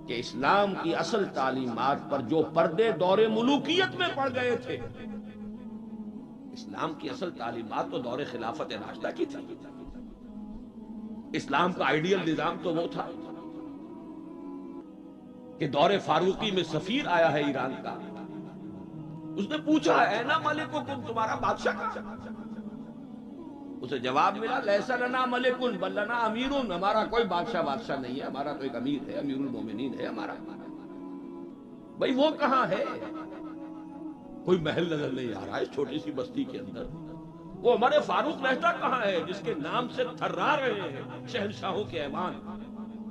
کہ اسلام کی اصل تعلیمات پر جو پردے دور ملوکیت میں پڑ گئے تھے، اسلام کی اصل تعلیمات تو دور خلافت راشدہ کی تھی. اسلام کا آئیڈیل نظام تو وہ تھا کہ دور فاروقی میں سفیر آیا ہے ایران کا، اس نے پوچھا اینا ملککم، تمہارا بادشاہ کہاں؟ اسے جواب ملا لیس لنا ملکن بل لنا امیرن، ہمارا کوئی بادشاہ نہیں ہے، ہمارا تو ایک امیر ہے، امیر المومنین ہے ہمارا. بھئی وہ کہاں ہے؟ کوئی محل نظر نہیں آ رہا ہے اس چھوٹی سی بستی کے اندر. وہ ہمارے فاروق رہتا کہاں ہے جس کے نام سے تھرا رہے ہیں شہنشاہوں کے ایوان،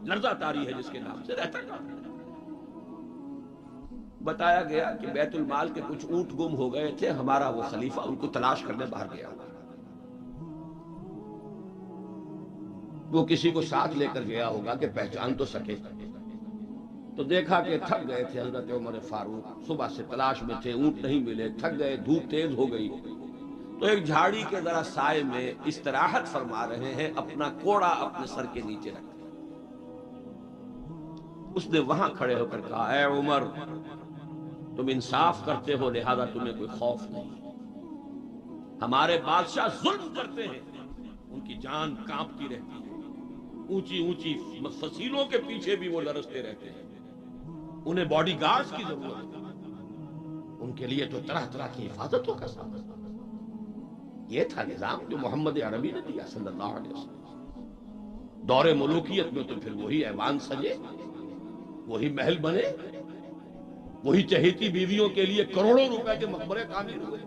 لرزہ طاری ہے جس کے نام سے، رہتا کہاں ہے؟ بتایا گیا کہ بیت المال کے کچھ اونٹ گم ہو گئے تھے، ہمارا وہ خلیفہ ان کو تلاش کرنے باہر گیا. وہ کسی کو ساتھ لے کر گیا ہوگا کہ پہچان تو سکے. تو دیکھا کہ تھک گئے تھے حضرت عمر فاروق، صبح سے تلاش میں تھے، اونٹ نہیں ملے، تھک گئے، دھوپ تیز ہو گئی، تو ایک جھاڑی کے ذرا سائے میں استراحت فرما رہے ہیں، اپنا کوڑا اپنے سر کے نیچے رکھ. اس نے وہاں کھڑے ہو کر کہا اے عمر، تم انصاف کرتے ہو لہذا تمہیں کوئی خوف نہیں. ہمارے بادشاہ ظلم کرتے ہیں، ان کی جان کانپتی رہتی ہے، اونچی اونچی فصیلوں کے پیچھے بھی وہ لرزتے رہتے ہیں، انہیں باڈی گارڈز کی ضرورت ہے، ان کے لیے تو طرح طرح کی حفاظتوں کا سامنا. یہ تھا نظام جو محمد عربی نے دیا صلی اللہ علیہ وسلم. دور ملوکیت میں تو پھر وہی ایوان سجے، وہی محل بنے، وہی چہیتی بیویوں کے لیے کروڑوں روپے کے مقبرے تعمیر ہوئے،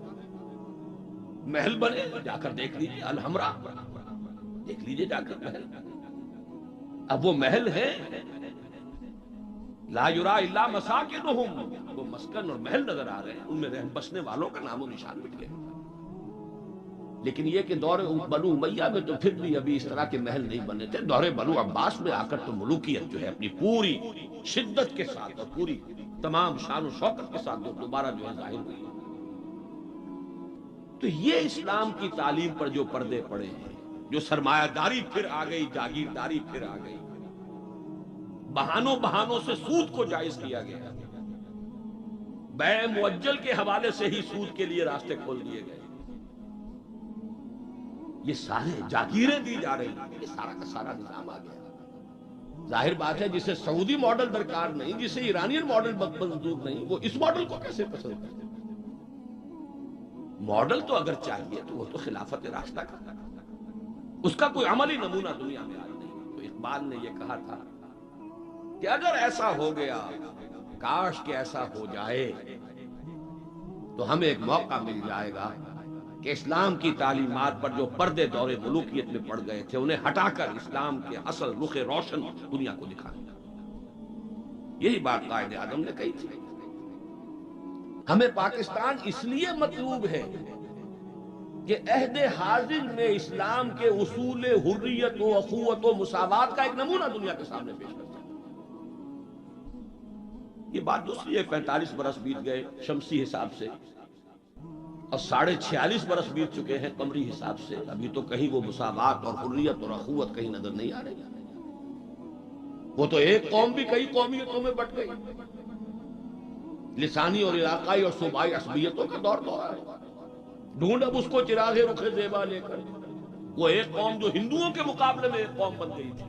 محل بنے. جا کر دیکھ لیجیے الحمرا، دیکھ لیجیے جا کر محل. اب وہ محل ہے لا یرا الا مساکنہم، وہ مسکن اور محل نظر آ رہے ہیں، ان میں رہ بسنے والوں کا نام و نشان مٹ گئے. لیکن یہ کہ دور بنو امیہ میں تو پھر بھی ابھی اس طرح کے محل نہیں بنے تھے. دور بنو عباس میں آ کر تو ملوکیت جو ہے اپنی پوری شدت کے ساتھ اور پوری تمام شان و شوکت کے ساتھ دوبارہ جو ہے ظاہر ہوئی. تو یہ اسلام کی تعلیم پر جو پردے پڑے ہیں، جو سرمایہ داری پھر آ گئی، جاگیرداری پھر آ گئی، بہانوں سے سود کو جائز کیا گیا، بیع مؤجل کے حوالے سے ہی سود کے لیے راستے کھول دیے گئے، یہ سارے جاگیریں دی جا رہی ہیں، یہ سارا کا سارا نظام آ گیا. ظاہر بات ہے جسے سعودی ماڈل درکار نہیں، جسے ایرانین ماڈل منظور نہیں، وہ اس ماڈل کو کیسے پسند کرتے؟ ماڈل تو اگر چاہیے تو وہ تو خلافت راشدہ کا، اس کا کوئی عملی نمونہ دنیا میں آج نہیں. تو اقبال نے یہ کہا تھا کہ اگر ایسا ہو گیا، کاش کہ ایسا ہو جائے، تو ہمیں ایک موقع مل جائے گا کہ اسلام کی تعلیمات پر جو پردے دور ملوکیت میں پڑ گئے تھے انہیں ہٹا کر اسلام کے اصل رخ روشن دنیا کو دکھائیں. یہی بات قائد اعظم نے کہی تھی. ہمیں پاکستان اس لیے مطلوب ہے کہ عہد حاضر میں اسلام کے اصول حریت و اخوت و مساوات کا ایک نمونہ دنیا کے سامنے پیش کرتا ہے. یہ بات دوسری ہے، 45 برس بیت گئے شمسی حساب سے اور 46.5 برس بیت چکے ہیں قمری حساب سے، ابھی تو کہیں وہ مساوات اور حریت اور اخوت کہیں نظر نہیں آ رہی. وہ تو ایک قوم بھی کئی قومیتوں میں بٹ گئی، لسانی اور علاقائی اور صوبائی عصبیتوں کا دور ہے. ڈھونڈ اب اس کو چراغ رخ زیبا لے کر، وہ ایک قوم جو ہندوؤں کے مقابلے میں ایک قوم بن گئی تھی،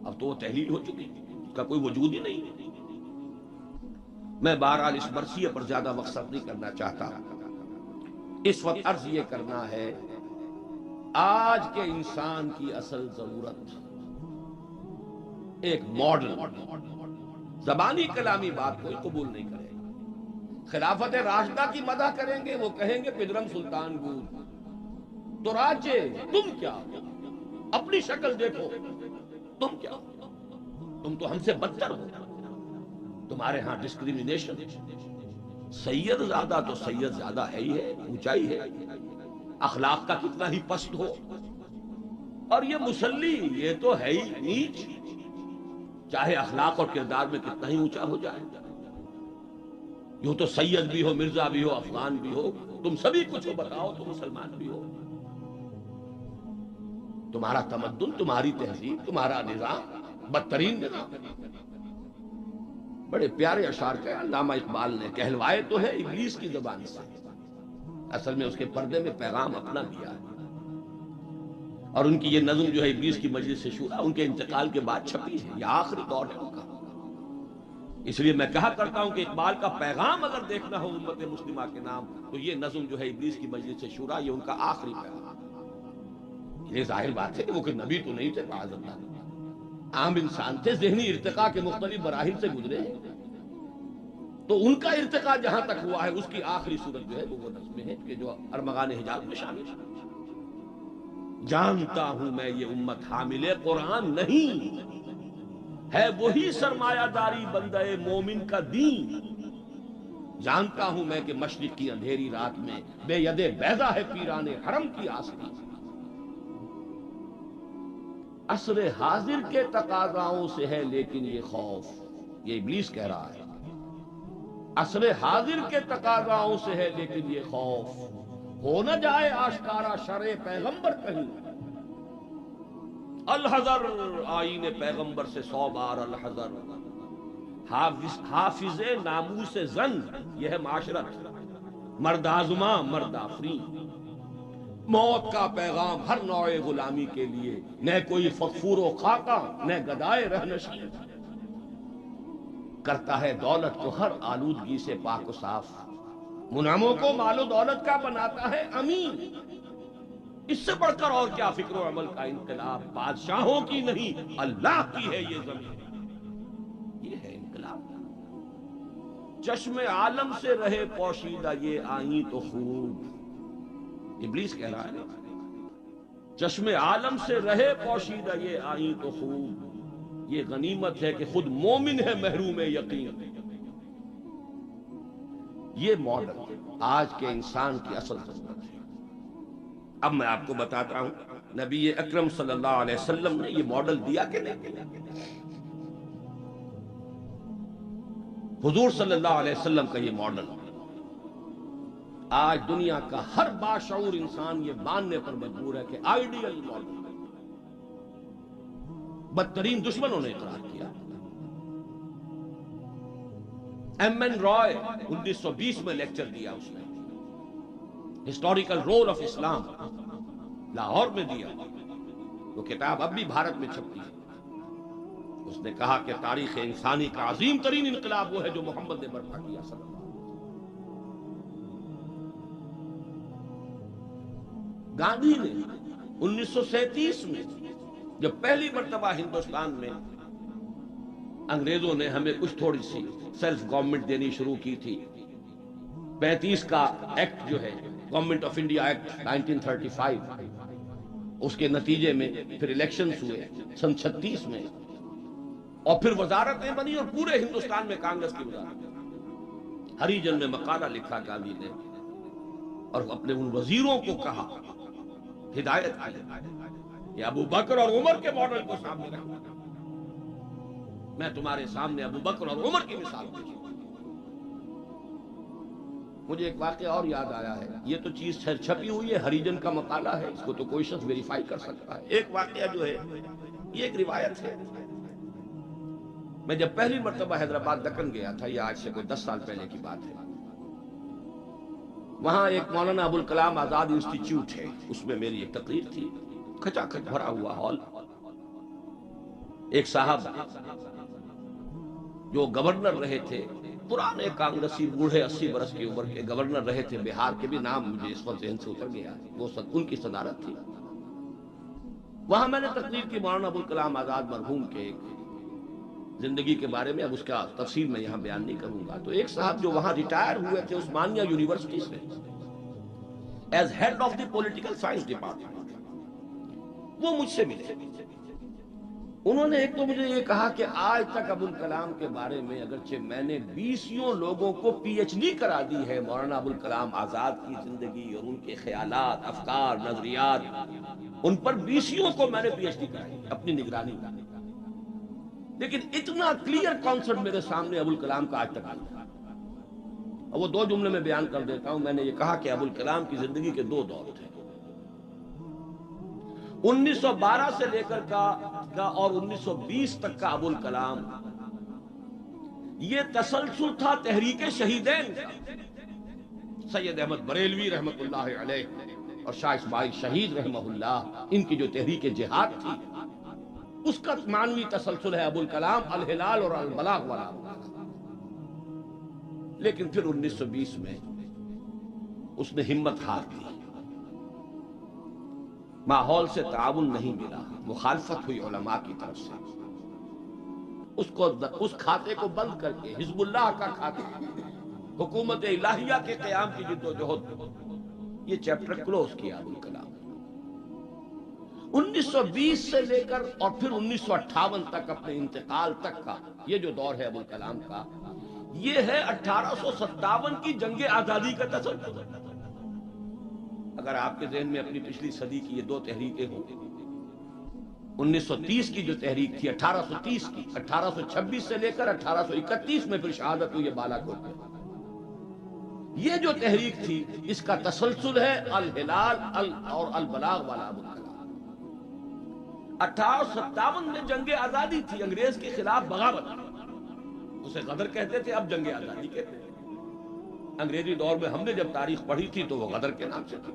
اب تو وہ تحلیل ہو چکی، اس کا کوئی وجود ہی نہیں. میں بہرحال اس مرثیے پر زیادہ وقت صرف نہیں کرنا چاہتا. اس وقت عرض یہ کرنا ہے، آج کے انسان کی اصل ضرورت ایک ماڈل. زبانی کلامی بات کوئی قبول نہیں کرے گا. خلافت راشدہ کی مدح کریں گے، وہ کہیں گے پدرم سلطان گود تو راجے، تم کیا اپنی شکل دیکھو، تم کیا، تم تو ہم سے بدتر ہو، تمہارے ہاں ڈسکریمنیشن. سید زیادہ تو سید زیادہ ہے ہی ہے، اونچائی ہے، اخلاق کا کتنا ہی پست ہو، اور یہ مسلی یہ تو ہے ہی نیچ، چاہے اخلاق اور کردار میں کتنا ہی اونچا ہو جائے. یوں تو سید بھی ہو، مرزا بھی ہو، افغان بھی ہو، تم سبھی کچھ ہو، بتاؤ تو مسلمان بھی ہو. تمہارا تمدن، تمہاری تہذیب، تمہارا نظام بدترین نظام. بڑے پیارے اشعار کہے علامہ اقبال نے، کہلوائے تو ہے ابلیس کی زبان سے، اصل میں اس کے پردے میں پیغام اپنا دیا ہے۔ اور ان کی یہ نظم جو ہے ابلیس کی مجلس شورا، ان کے انتقال کے بعد چھپی ہے، یہ آخری دور ہے ان کا۔ اس لیے میں کہا کرتا ہوں کہ اقبال کا پیغام اگر دیکھنا ہو امت مسلمہ کے نام، تو یہ نظم جو ہے ابلیس کی مجلس شورا، یہ ان کا آخری پیغام۔ یہ ظاہر بات ہے کہ وہ کہ نبی تو نہیں تھے معاذ اللہ، عام انسان تھے، ذہنی ارتقاء کے مختلف مراحل سے گزرے، تو ان کا ارتقاء جہاں تک ہوا ہے اس کی آخری صورت جو ہے وہ نظم ہے کہ جو ارمغان حجاز میں شامل ہے۔ جانتا ہوں میں یہ امت حامل قرآن نہیں، ہے وہی سرمایہ داری بندہ مومن کا دین۔ جانتا ہوں میں کہ مشرق کی اندھیری رات میں بے ید بیضا ہے پیران حرم کی آستی۔ عصر حاضر کے تقاضاؤں سے ہے لیکن یہ خوف، یہ ابلیس کہہ رہا ہے، عصر حاضر کے تقاضاؤں سے ہے لیکن یہ خوف، ہو نہ جائے آشکارا شرع پیغمبر کہیں۔ الحذر، آئین پیغمبر سے 100 بار الحذر، حافظ ناموس زن، یہ ہے معاشرت، مرد آزما مرد آفرین۔ موت کا پیغام ہر نوع غلامی کے لیے، نہ کوئی فغفور و خاکہ نہ گدائے رہنشین۔ کرتا ہے دولت کو ہر آلودگی سے پاک و صاف، منعموں کو مال و دولت کا بناتا ہے امین۔ اس سے بڑھ کر اور کیا فکر و عمل کا انقلاب، بادشاہوں کی نہیں اللہ کی ہے یہ زمین، یہ ہے انقلاب۔ چشم عالم سے رہے پوشیدہ یہ آئیں تو خوب، ابلیس کہہ رہا ہے، چشم عالم سے رہے پوشیدہ یہ آئیں تو خوب، یہ غنیمت ہے کہ خود مومن ہے محروم یقین۔ یہ ماڈل آج کے انسان کی اصل ضرورت ہے۔ اب میں آپ کو بتاتا ہوں نبی اکرم صلی اللہ علیہ وسلم نے یہ ماڈل دیا کہ نہیں؟ حضور صلی اللہ علیہ وسلم کا یہ ماڈل آج دنیا کا ہر باشعور انسان یہ ماننے پر مجبور ہے کہ آئیڈیل ماڈل، بدترین دشمنوں نے اقرار کیا۔ ایم این رائے 1920 میں لیکچر دیا اس نے، ہسٹوریکل رول آف اسلام، لاہور میں دیا، وہ کتاب اب بھی بھارت میں چھپتی ہے۔ اس نے کہا کہ تاریخ انسانی کا عظیم ترین انقلاب وہ ہے جو محمد نے برپا کیا صلی اللہ علیہ وسلم۔ گاندھی نے 1937 میں جب پہلی مرتبہ ہندوستان میں انگریزوں نے ہمیں کچھ تھوڑی سی سیلف گورنمنٹ دینی شروع کی تھی، 35 کا ایکٹ جو ہے گورنمنٹ آف انڈیا ایکٹ 1935، اس کے نتیجے میں پھر الیکشنز ہوئے سن 36 میں، اور پھر وزارتیں بنی اور پورے ہندوستان میں کانگریس کی وزارت۔ ہریجن میں مقالہ لکھا گاندھی نے اور اپنے ان وزیروں کو کہا، ہدایت کی کہ ابو بکر اور عمر کے ماڈل کو سامنے رکھنا، میں تمہارے سامنے ابو بکر اور عمر کی مثال پیش کروں۔ مجھے ایک واقعہ اور یاد آیا ہے، یہ تو چیز چھپی ہوئی ہے، ہریجن کا مقالہ ہے، اس کو تو کوئی شخص ویریفائی کر سکتا ہے۔ ایک واقعہ جو ہے یہ ایک روایت ہے، میں جب پہلی مرتبہ حیدرآباد دکن گیا تھا، یہ آج سے کوئی 10 سال پہلے کی بات ہے، وہاں ایک مولانا ابوالکلام آزاد انسٹیٹیوٹ ہے، اس میں میری ایک تقریر تھی، کھچا کھچ بھرا ہوا ہال۔ ایک صاحب جو گورنر رہے تھے، پرانے کانگریسی، بوڑھے 80 برس کی عمر کے گورنر رہے تھے بہار کے، بھی نام مجھے اس وقت ذہن سے اتر گیا، وہ ان کی صدارت تھی۔ وہاں میں نے تقریر کی مولانا ابوالکلام آزاد مرحوم کے زندگی کے بارے میں، اب اس کا تفصیل میں یہاں بیان نہیں کروں گا۔ تو ایک صاحب جو وہاں ریٹائر ہوئے تھے عثمانیہ یونیورسٹی سے as head of the political science department, وہ مجھ سے ملے۔ انہوں نے ایک تو مجھے یہ کہا کہ آج تک ابوالکلام کے بارے میں اگرچہ میں نے 20 لوگوں کو پی ایچ ڈی کرا دی ہے مولانا ابوالکلام آزاد کی زندگی اور ان کے خیالات، افکار، نظریات، ان پر 20 کو میں نے پی ایچ ڈی کرائی اپنی نگرانی میں، لیکن اتنا کلیئر کانسیپٹ میرے سامنے ابوالکلام کا آج تک نہیں تھا۔ اور وہ 2 جملے میں بیان کر دیتا ہوں۔ میں نے یہ کہا کہ ابوالکلام کی زندگی کے 2 دور تھے، 1912 سے لے کر کا اور 1920 تک کا ابوالکلام، یہ تسلسل تھا تحریک شہیدین کا۔ سید احمد بریلوی رحمۃ اللہ علیہ اور شاہ اسماعیل شہید رحمہ اللہ، ان کی جو تحریک جہاد تھی اس کا معنوی تسلسل ہے ابوالکلام الہلال اور البلاغ والا۔ لیکن پھر 1920 میں اس نے ہمت ہار دی، ماحول سے تعاون نہیں ملا، مخالفت ہوئی علماء کی طرف سے، اس کھاتے کو بند کر کے حزب اللہ کا کھاتے، حکومت الہیہ کے قیام کی جدوجہد، یہ چیپٹر کلوز کیا ابوالکلام۔ 1920 سے لے کر اور پھر 1958 تک، اپنے انتقال تک کا یہ جو دور ہے ابوالکلام کا، یہ ہے 1857 کی جنگ آزادی کا تسلسل۔ اگر آپ کے ذہن میں اپنی پچھلی صدی کی یہ دو تحریکیں ہوں، 1930 کی جو تحریک تھی، 1830 کی، 1826 سے لے کر 1831 میں پھر شہادت ہوئی بالا کوٹ میں، یہ جو تحریک تھی اس کا تسلسل ہے الہلال اور البلاغ والا ابوالکلام۔ 1857 میں جنگ آزادی تھی، انگریز کے خلاف بغاوت، اسے غدر کہتے تھے، اب جنگ آزادی کہتے ہیں۔ انگریزی دور میں ہم نے جب تاریخ پڑھی تھی تو وہ غدر کے نام سے تھی،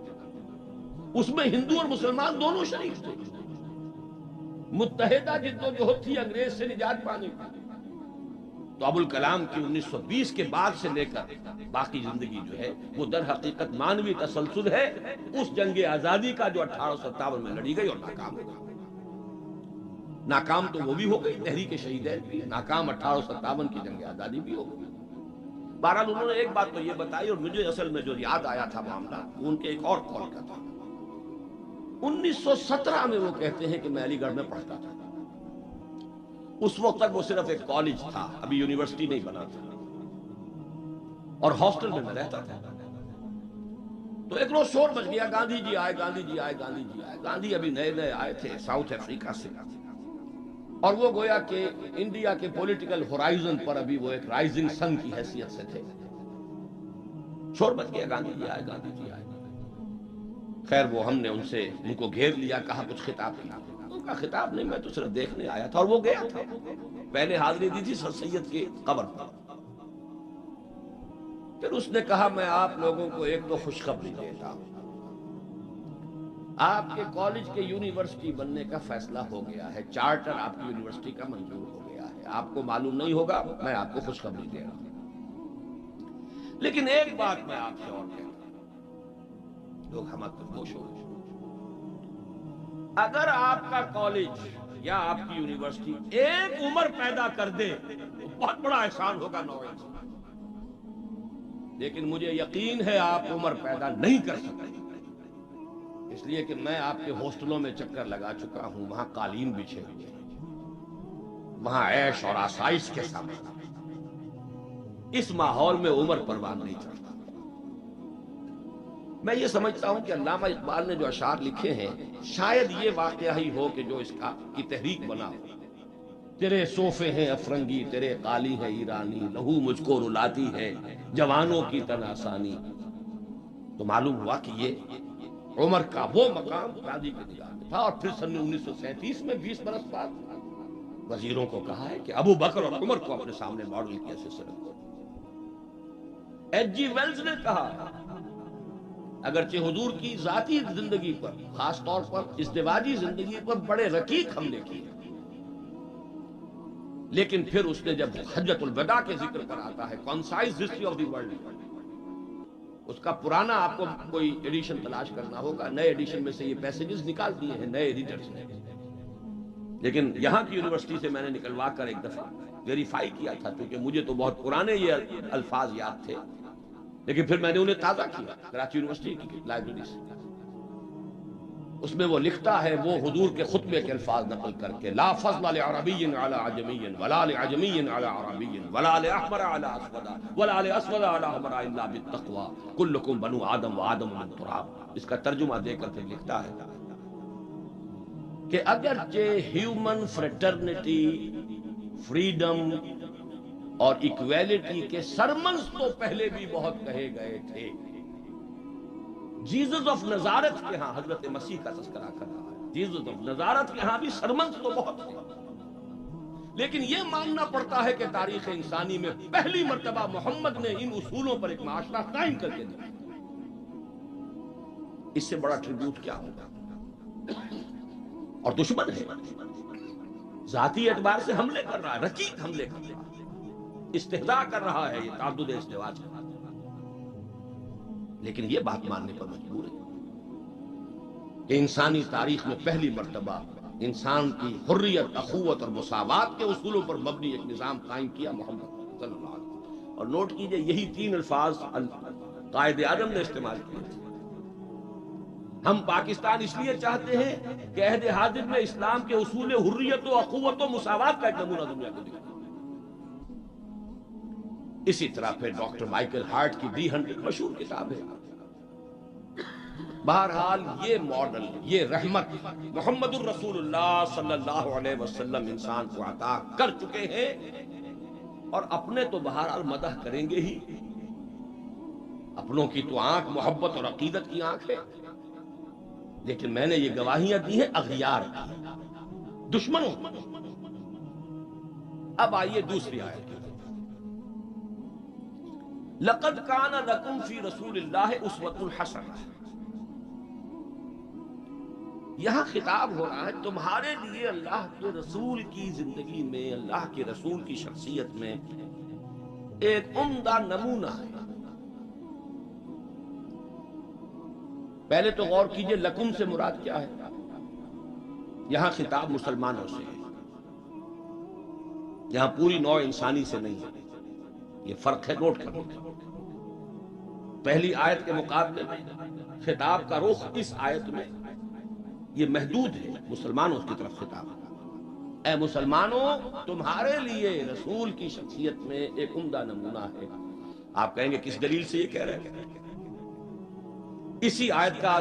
اس میں ہندو اور مسلمان دونوں شریک تھے، متحدہ جدوجہد تھی انگریز سے نجات پانے کی۔ تو ابوالکلام کی 1920 کے بعد سے لے کر باقی زندگی جو ہے وہ در حقیقت مانوی تسلسل ہے اس جنگ آزادی کا جو 1857 میں لڑی گئی اور ناکام ہو گئی۔ ناکام تو وہ بھی ہو گئی، تحریک شہیدین بھی، ناکام 1857 کی جنگ آزادی بھی ہو گئی۔ بہرحال انہوں نے ایک بات تو یہ بتائی، اور مجھے اصل میں جو یاد آیا تھا معاملہ وہ ان کے ایک اور قول کا تھا۔ 1917 میں وہ کہتے ہیں کہ میں علی گڑھ میں پڑھتا تھا، اس وقت تک وہ صرف ایک کالج تھا، ابھی یونیورسٹی نہیں بنا تھا، اور ہاسٹل میں رہتا تھا۔ تو ایک روز شور مچ گیا، گاندھی جی آئے، گاندھی جی آئے، گاندھی جی آئے۔ گاندھی ابھی نئے نئے آئے تھے ساؤتھ افریقہ سے، اور وہ گویا کہ انڈیا کے پولیٹیکل ہورائزن پر ابھی وہ ایک رائزنگ سن کی حیثیت سے تھے۔ شور مچ گیا، گاندھی جی آئے، گاندھی جی آئے۔ خیر وہ ہم نے ان کو گھیر لیا، کہا کچھ خطاب کیا، ان کا خطاب نہیں، میں تو صرف دیکھنے آیا تھا، اور وہ گیا تھا۔ پہلے حاضری دی تھی سر سید کی قبر پر۔ پھر اس نے کہا میں آپ لوگوں کو ایک تو خوشخبری دیتا ہوں، آپ کے کالج کے یونیورسٹی بننے کا فیصلہ ہو گیا ہے، چارٹر آپ کی یونیورسٹی کا منظور ہو گیا ہے، آپ کو معلوم نہیں ہوگا، میں آپ کو خوشخبری دے رہا ہوں۔ لیکن ایک بات میں آپ سے اور کہتا ہوں، لوگ ہم پر خوش ہو، اگر آپ کا کالج یا آپ کی یونیورسٹی ایک عمر پیدا کر دے تو بہت بڑا احسان ہوگا نوجوان سے، لیکن مجھے یقین ہے آپ عمر پیدا نہیں کر سکتے، اس لیے کہ میں آپ کے ہاسٹلوں میں چکر لگا چکا ہوں، وہاں قالین بچھے ہوئے ہیں، وہاں عیش اور آسائش کے ساتھ، اس ماحول میں عمر پروان نہیں چڑھتا۔ میں یہ سمجھتا ہوں کہ علامہ اقبال نے جو اشعار لکھے ہیں شاید یہ واقعہ ہی ہو کہ جو اس کی تحریک بنا ہو۔ تیرے صوفے ہیں افرنگی، تیرے قالی ہے ایرانی، لہو مجھ کو رلاتی ہے جوانوں کی تن آسانی۔ تو معلوم ہوا کہ یہ عمر کا وہ مقام گاندھی کے نگاہ میں تھا، اور پھر سن 1937 میں 20 برس بعد وزیروں کو کہا ہے کہ ابو بکر اور عمر کو اپنے سامنے ماڈل کی حیثیت سے رکھو۔ ایچ جی ویلز نے کہا اگرچہ حضور کی ذاتی زندگی پر، خاص طور پر ازدواجی زندگی پر بڑے رقیق حملے کیے، لیکن پھر اس نے جب حجۃ الوداع کے ذکر پر آتا ہے، concise history of the world, اس کا پرانا آپ کو کوئی ایڈیشن تلاش کرنا ہوگا، نئے ایڈیشن میں سے یہ پیسیجز نکال دیے ہیں نئے ایڈیٹرز نے، لیکن یہاں کی یونیورسٹی سے میں نے نکلوا کر ایک دفعہ ویریفائی کیا تھا، کیونکہ مجھے تو بہت پرانے یہ الفاظ یاد تھے، لیکن پھر میں نے انہیں تازہ کیا کراچی یونیورسٹی کی لائبریری سے۔ اس میں وہ لکھتا ہے، وہ حضور کے خطبے کے الفاظ نقل کر کے، لا فضل لعربی علی عجمی ولا لعجمی علی عربی ولا لاحمر علی اسود ولا لاسود علی احمر الا بالتقوی کلکم بنو آدم وآدم من تراب۔ اس کا ترجمہ دے کر پھر لکھتا ہے کہ اگرچہ ہیومن فریٹرنٹی، فریڈم اور ایکویلٹی کے سرمنز تو پہلے بھی بہت کہے گئے تھے، جیزس آف نزارت کے ہاں حضرت مسیح کا تذکرہ کر رہا ہے، جیزس آف نزارت کے ہاں بھی سرمنز تو بہت تھے، لیکن یہ ماننا پڑتا ہے کہ تاریخ انسانی میں پہلی مرتبہ محمد نے ان اصولوں پر ایک معاشرہ قائم کر کے دیا. اس سے بڑا ٹریبیوٹ کیا ہوگا؟ اور دشمن ہے، ذاتی اعتبار سے حملے کر رہا ہے، رقیق حملے کر رہا ہے، استہزاء کر رہا ہے یہ تعدد ازدواج کا. لیکن یہ بات ماننے پر مجبور ہے کہ انسانی تاریخ میں پہلی مرتبہ انسان کی حریت، اخوت اور مساوات کے اصولوں پر مبنی ایک نظام قائم کیا محمد صلی اللہ علیہ وسلم. اور نوٹ کیجئے یہی 3 الفاظ قائد اعظم نے استعمال کیے تھے. ہم پاکستان اس لیے چاہتے ہیں کہ عہد حاضر میں اسلام کے اصول حریت و اخوت و مساوات کا ایک نمونہ دنیا کو دکھائیں. اسی طرح پھر ڈاکٹر مائیکل ہارٹ کی D100 مشہور کتاب ہے. بہرحال یہ ماڈل، یہ رحمت محمد الرسول اللہ صلی اللہ علیہ وسلم انسان کو عطا کر چکے ہیں، اور اپنے تو بہرحال مدح کریں گے ہی. اپنوں کی تو آنکھ محبت اور عقیدت کی آنکھ ہے، لیکن میں نے یہ گواہیاں دی ہیں اغیار کی، دشمنوں. اب آئیے دوسری آیت کی. لقد کان لکم فی رسول اللہ اسوۃ حسنہ. یہاں خطاب ہو رہا ہے تمہارے لیے اللہ کے رسول کی زندگی میں، اللہ کے رسول کی شخصیت میں ایک عمدہ نمونہ ہے. پہلے تو غور کیجئے لکم سے مراد کیا ہے. یہاں خطاب مسلمانوں سے ہے، یہاں پوری نوع انسانی سے نہیں ہے. یہ فرق ہے، نوٹ کرو. پہلی آیت کے مقابلے میں خطاب کا رخ اس آیت میں یہ محدود ہے، مسلمانوں کی طرف خطاب. اے مسلمانوں، تمہارے لیے رسول کی شخصیت میں ایک عمدہ نمونہ ہے. آپ کہیں گے کس دلیل سے یہ کہہ رہے ہیں؟ اسی آیت کا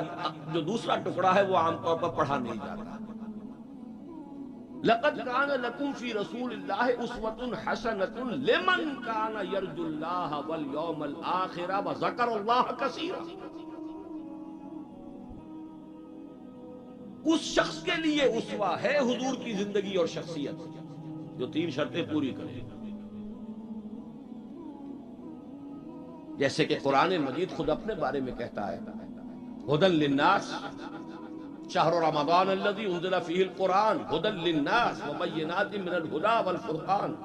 جو دوسرا ٹکڑا ہے وہ عام طور پر پڑھا نہیں جاتا. لقد کان لکم فی رسول اللہ اسوۃ حسنۃ لمن کان یرجو اللہ والیوم الآخر وذکر اللہ کثیرا. اس شخص کے لیے اسوہ ہے حضور کی زندگی اور شخصیت جو 3 شرطیں پوری کرے. جیسے کہ قرآن مجید خود اپنے بارے میں کہتا ہے ہدی للناس شہر رمضان الذی انزل فیہ القرآن ہدی للناس وبینات من الہدی والفرقان.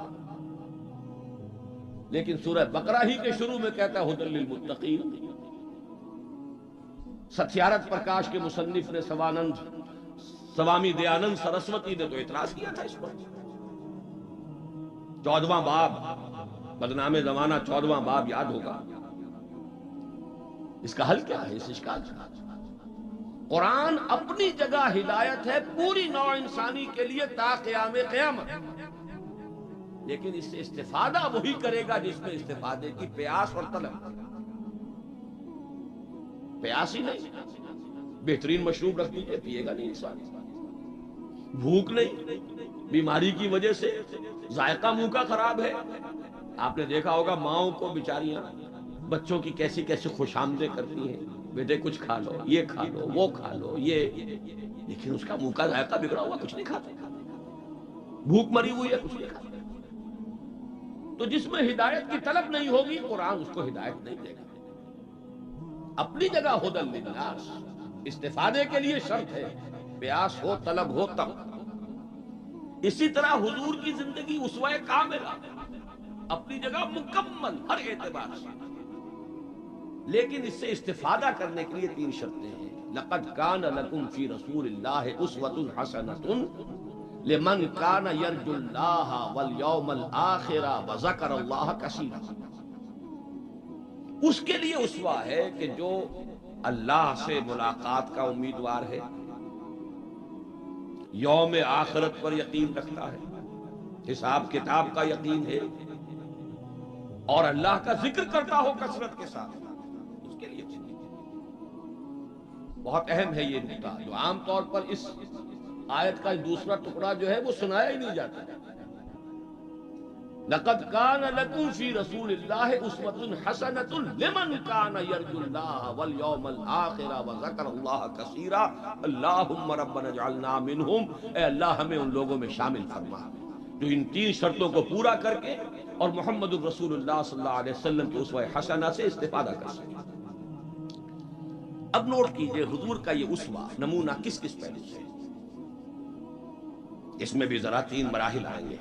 لیکن سورہ بقرہ ہی کے شروع میں کہتا ہے ہدی للمتقین. ستیارتھ پرکاش کے مصنف نے سوامی دیانند سرسوتی نے تو اعتراض کیا تھا اس پر. 14واں باب، بدنام زمانہ 14واں باب یاد ہوگا. اس کا حل کیا ہے اس اشکال کا؟ قرآن اپنی جگہ ہدایت ہے پوری نوع انسانی کے لیے تا قیام قیامت، لیکن اس سے استفادہ وہی کرے گا جس میں استفادے کی پیاس اور طلب. پیاس ہی نہیں، بہترین مشروب رکھ دیجیے، پیے گا نہیں انسان. بھوک نہیں، بیماری کی وجہ سے ذائقہ منہ کا خراب ہے. آپ نے دیکھا ہوگا ماؤں کو بیچاریاں بچوں کی کیسی کیسی خوش آمدیں کرتی ہیں، بیٹے کچھ کھا لو، یہ کھا لو، وہ کھا لو، یہ، لیکن اس کا منہ کا ذائقہ بگڑا ہوا، کچھ نہیں کھاتے. بھوک مری ہوئی ہے، کچھ نہیں کھاتے. تو جس میں ہدایت کی طلب نہیں ہوگی قرآن اس کو ہدایت نہیں دے گا. اپنی جگہ ہدی للناس استفادے کے لیے شرط ہے، پیاس ہو طلب ہو تب. اسی طرح حضور کی زندگی اسوہ کاملہ، اپنی جگہ مکمل ہر اعتبار سے، لیکن اس سے استفادہ کرنے کے لیے 3 شرطیں ہیں. لقد کان لکم فی رسول اللہ اسوۃ حسنۃ لمن کان یرجو اللہ والیوم الآخر وذکر اللہ کثیرا. اس کے لیے اسوہ ہے کہ جو اللہ سے ملاقات کا امیدوار ہے، یوم آخرت پر یقین رکھتا ہے، حساب کتاب کا یقین ہے، اور اللہ کا ذکر کرتا ہو کثرت کے ساتھ، اس کے لیے بہت اہم ہے یہ نکتہ جو عام طور پر اس آیت کا دوسرا ٹکڑا جو ہے وہ سنایا ہی نہیں جاتا. لقد کان لکم فی رسول اللہ اسوۃ حسنۃ لمن کان یرجو اللہ والیوم الآخر وذکر اللہ کثیرا. اللہم ربنا اجعلنا منہم، اے اللہ ہمیں ان لوگوں میں شامل فرما جو ان 3 شرطوں کو پورا کر کے اور محمد الرسول اللہ صلی اللہ علیہ وسلم کے اسوہ حسنہ سے استفادہ کر سکے۔ اب نوٹ کیجئے حضور کا یہ اسوہ نمونہ کس کس پہلو سے، اس میں بھی ذرا 3 مراحل آئیں گے۔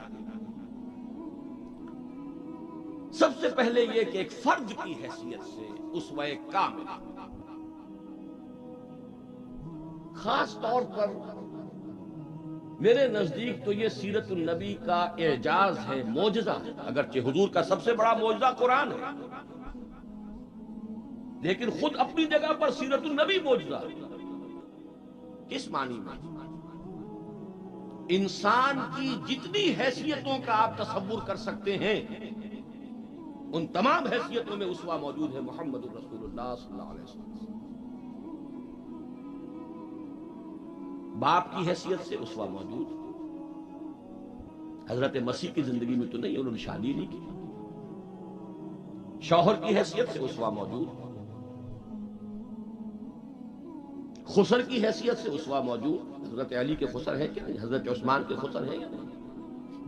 سب سے پہلے یہ کہ ایک فرد کی حیثیت سے اسوہ کامل، خاص طور پر میرے نزدیک تو یہ سیرت النبی کا اعجاز ہے، معجزہ ہے۔ اگرچہ حضور کا سب سے بڑا معجزہ قرآن ہے، لیکن خود اپنی جگہ پر سیرت النبی معجزہ۔ کس معنی میں؟ انسان کی جتنی حیثیتوں کا آپ تصور کر سکتے ہیں، ان تمام حیثیتوں میں اسوہ موجود ہے محمد الرسول اللہ صلی اللہ علیہ وسلم۔ باپ کی حیثیت سے اسوہ موجود، حضرت مسیح کی زندگی میں تو نہیں، انہوں نے شادی نہیں کی۔ شوہر کی حیثیت سے اسوہ موجود، خسر کی حیثیت سے اسوہ موجود، حضرت علی کے خسر ہیں کہ نہیں، حضرت عثمان کے خسر ہیں یا نہیں۔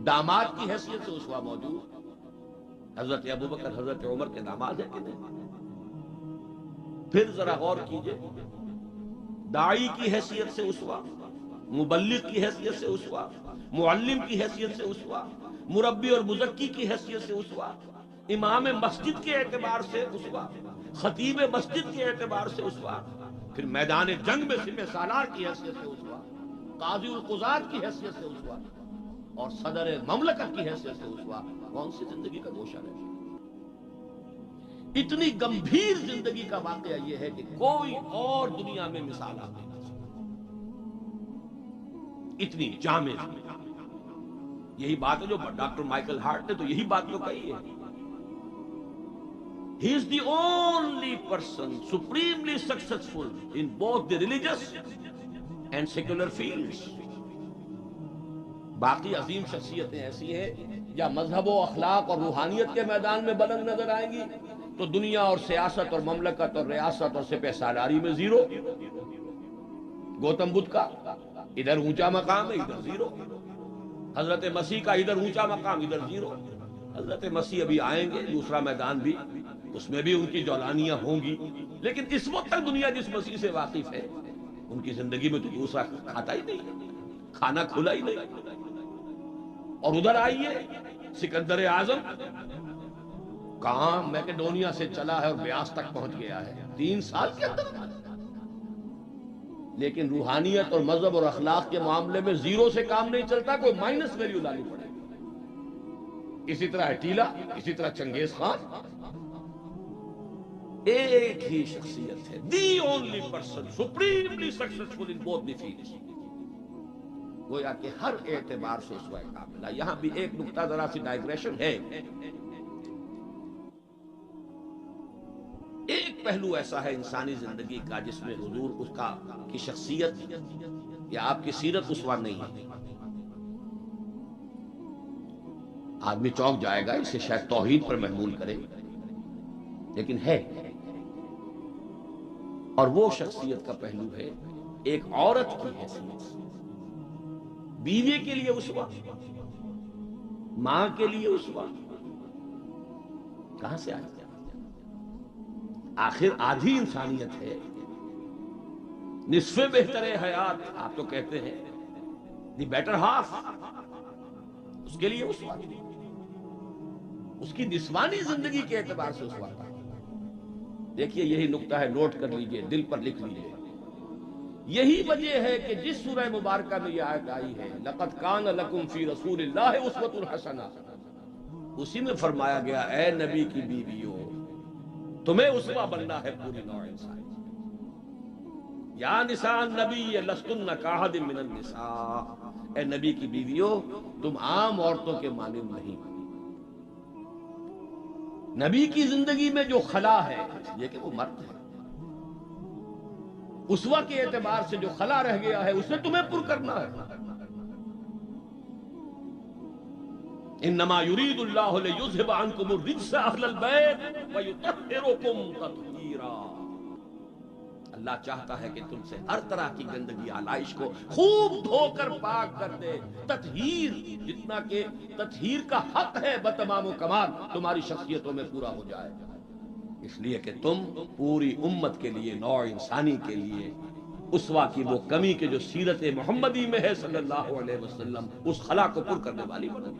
داماد کی حیثیت سے اسوہ موجود، حضرت ابوبکر حضرت عمر کے داماد ہیں کہ نہیں۔ پھر ذرا غور کیجئے، داعی کی حیثیت سے اسوہ، مبلغ کی حیثیت سے اسوہ، معلم کی حیثیت سے اسوہ، مربی اور مزکی کی حیثیت سے اسوہ، امام مسجد کے اعتبار سے اسوہ، خطیب مسجد کے اعتبار سے اسوہ، پھر میدان جنگ میں سپہ سالار کی حیثیت سے اسوہ، قاضی القضات کی حیثیت سے اسوہ، اور صدر مملکت کی حیثیت سے اسوہ۔ کون سی زندگی کا گوشہ ہے؟ اتنی گمبھیر زندگی کا واقعہ یہ ہے کہ کوئی اور دنیا میں مثال آپ نہیں دے سکتے، اتنی جامع زندگی۔ یہی بات ہے جو ڈاکٹر مائیکل ہارٹ نے تو یہی بات تو کہی ہے، He is the only person supremely successful in both the religious and secular fields۔ باقی عظیم شخصیتیں ایسی ہیں یا مذہب و اخلاق اور روحانیت کے میدان میں بلند نظر آئیں گی تو دنیا اور سیاست اور مملکت اور ریاست اور سپہ سالاری میں زیرو۔ گوتم بدھ کا ادھر اونچا مقام ہے، ادھر زیرو۔ حضرت مسیح کا ادھر اونچا مقام، ادھر زیرو۔ حضرت مسیح ابھی آئیں گے، دوسرا میدان بھی، اس میں بھی ان کی جولانیاں ہوں گی، لیکن اس وقت تک دنیا جس مسیح سے واقف ہے ان کی زندگی میں تو دوسرا کھاتا ہی نہیں، کھانا کھلا ہی نہیں۔ اور ادھر آئیے سکندر اعظم کہاں میکڈونیا سے چلا ہے اور بیاس تک پہنچ گیا ہے 3 سال کے اندر، لیکن روحانیت اور مذہب اور اخلاق کے معاملے میں زیرو سے کام نہیں چلتا، کوئی مائنس ویلیو لانی پڑے گی۔ اسی طرح اٹیلا، اسی طرح چنگیز خان، ایک ہی شخصیت ہے، the only person supremely successful in both the fields. گویا کہ ہر اعتبار سے اسوہ کاملہ۔ یہاں بھی ایک نقطہ ذرا سی ڈائگریشن ہے، ایک پہلو ایسا ہے انسانی زندگی کا جس میں حضور اس کا کی شخصیت یا آپ کی سیرت اسوہ نہیں ہے۔ آدمی چونک جائے گا، اسے شاید توحید پر محمول کرے، لیکن ہے، اور وہ شخصیت کا پہلو ہے ایک عورت کی حیثیت سے، بیوی کے لیے اسوہ، ماں کے لیے اسوہ، کہاں سے آئے؟ آخر آدھی انسانیت ہے، نصف بہتر حیات آپ تو کہتے ہیں، دی بیٹر ہاف، اس کے لیے اسوہ، اس کی نسوانی زندگی کے اعتبار سے اسوہ تھا۔ دیکھیے یہی نقطہ ہے، نوٹ کر لیجئے، دل پر لکھ لیجئے۔ یہی وجہ ہے کہ جس سورہ مبارکہ میں یہ آیت آئی ہے لَقَدْ كَانَ لَكُمْ فِي رَسُولِ اللَّهِ أُسْوَةٌ حَسَنَةٌ، اسی میں فرمایا گیا اے نبی کی بیویوں تمہیں اسوہ بننا ہے پوری نوع انسان۔ یا نساء النبی لستن کاحد من النساء، اے نبی کی بیویوں تم عام عورتوں کے مانند نہیں۔ نبی کی زندگی میں جو خلا ہے یہ کہ وہ مرد ہے، اسوہ کے اعتبار سے جو خلا رہ گیا ہے اسے تمہیں پر کرنا ہے۔ انما یرید اللہ لیذھب عنکم الرجس اہل البیت ویطہرکم تطہیرا۔ اللہ چاہتا ہے کہ تم سے ہر طرح کی گندگی آلائش کو خوب دھو کر پاک کر دے. تطہیر جتنا کہ تطہیر کا حق ہے بتمام و کمال تمہاری شخصیتوں میں پورا ہو جائے، اس لیے کہ تم پوری امت کے لیے، نوع انسانی کے لیے اسوا کی وہ کمی کہ جو سیرت محمدی میں ہے صلی اللہ علیہ وسلم، اس خلا کو پر کرنے والی بنو.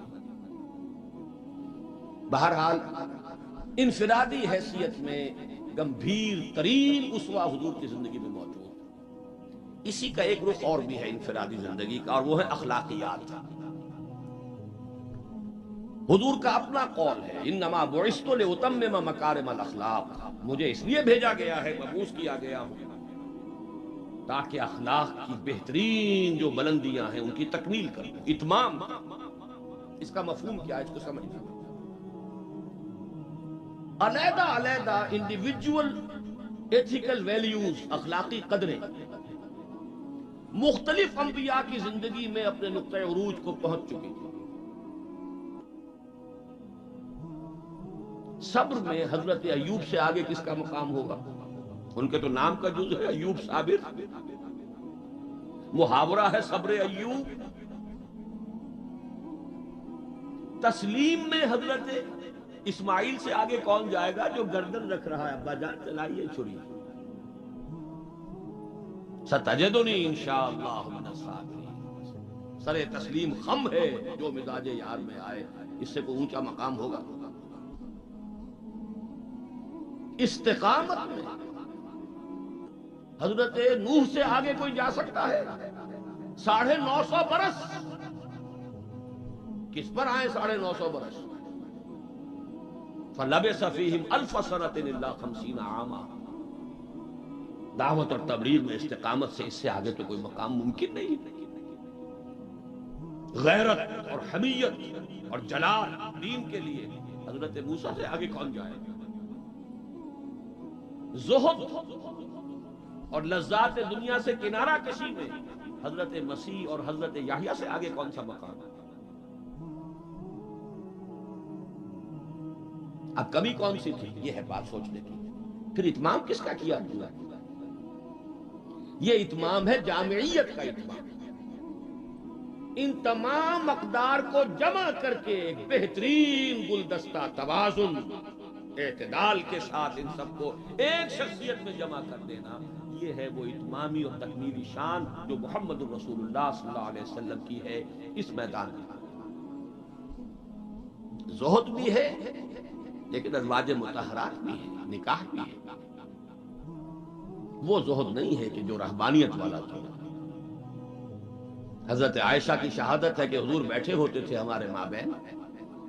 بہرحال انفرادی حیثیت میں گمبھیر ترین اسوا حضور کی زندگی میں موجود ہے. اسی کا ایک رخ اور بھی ہے انفرادی زندگی کا، اور وہ ہے اخلاقیات. حضور کا اپنا قول ہے انما بعثت لاتمم مکارم الاخلاق، مجھے اس لیے بھیجا گیا ہے، مبعوث کیا گیا ہوں تاکہ اخلاق کی بہترین جو بلندیاں ہیں ان کی تکمیل کروں. اتمام، اس کا مفہوم کیا ہے، اس کو سمجھنا. علیحدہ علیحدہ انڈیویجول ایتھیکل ویلیوز، اخلاقی قدریں مختلف انبیاء کی زندگی میں اپنے نقطۂ عروج کو پہنچ چکی تھی. صبر میں حضرت ایوب سے آگے کس کا مقام ہوگا؟ ان کے تو نام کا جز ہے ایوب صابر، محاورہ ہے صبر ایوب. تسلیم میں حضرت اسماعیل سے آگے کون جائے گا جو گردن رکھ رہا ہے، ابا جان چلائیے چھری. ستجدنی انشاءاللہ من الصابرین، سر تسلیم خم ہے جو مزاج یار میں آئے. اس سے کوئی اونچا مقام ہوگا؟ استقامت میں حضرت نوح سے آگے کوئی جا سکتا ہے؟ 950 برس کس پر آئے؟ 950 برس. فَلَبِثَ فِيهِمْ أَلْفَ سَنَةٍ إِلَّا 50 عَامًا. دعوت اور تبلیغ میں استقامت سے اس سے آگے تو کوئی مقام ممکن نہیں. غیرت اور حمیت اور جلال دین کے لیے حضرت موسیٰ سے آگے کون جائے؟ زہد اور لذات دنیا سے کنارہ کشی میں حضرت مسیح اور حضرت یحییٰ سے آگے کون سا مقام ہے؟ اب کمی کون سی تھی؟ یہ ہے بات سوچنے کی. پھر اتمام کس کا کیا ہوا؟ یہ اتمام ہے جامعیت کا اتمام. ان تمام اقدار کو جمع کر کے ایک بہترین گلدستہ توازن، اعتدال کے ساتھ ان سب کو ایک شخصیت میں جمع کر دینا، یہ ہے وہ اتمامی اور تکمیلی شان جو محمد الرسول اللہ صلی اللہ علیہ وسلم کی ہے اس میدان میں. زہد بھی ہے لیکن ازواج مطہرات بھی ہے، نکاح بھی ہے. وہ زہد نہیں ہے کہ جو رہبانیت والا تھا. حضرت عائشہ کی شہادت ہے کہ حضور بیٹھے ہوتے تھے ہمارے مابین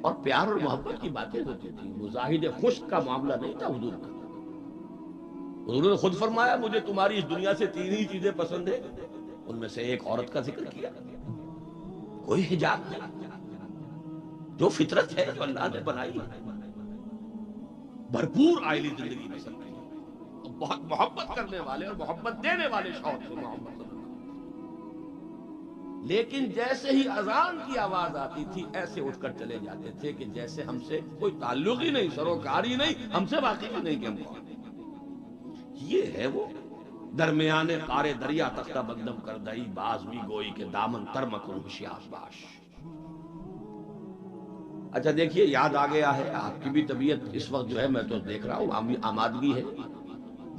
اور پیار اور محبت کی باتیں ہوتی تھی. مزاحد خشک کا معاملہ نہیں تھا حضور کا. حضور نے خود فرمایا مجھے تمہاری اس دنیا سے 3 ہی چیزیں پسند ہیں، ان میں سے ایک عورت کا ذکر کیا. کوئی حجاب نہیں، جو فطرت ہے جو اللہ نے بنائی ہے. بھرپور آئلی زندگی پسند کی، بہت محبت کرنے والے اور محبت دینے والے شوق سے محبت کرنے. لیکن جیسے ہی اذان کی آواز آتی تھی ایسے اٹھ کر چلے جاتے تھے کہ جیسے ہم سے کوئی تعلق ہی نہیں، سروکار ہی نہیں، ہم سے واقف ہی نہیں کہ ہم کون. یہ ہے وہ درمیان قار دریا تختہ بندم کر دئی باز بھی گوئی کے دامن تر مکن ہوشیار باش. اچھا دیکھیے یاد آ گیا ہے، آپ کی بھی طبیعت اس وقت جو ہے میں تو دیکھ رہا ہوں آمادگی ہے،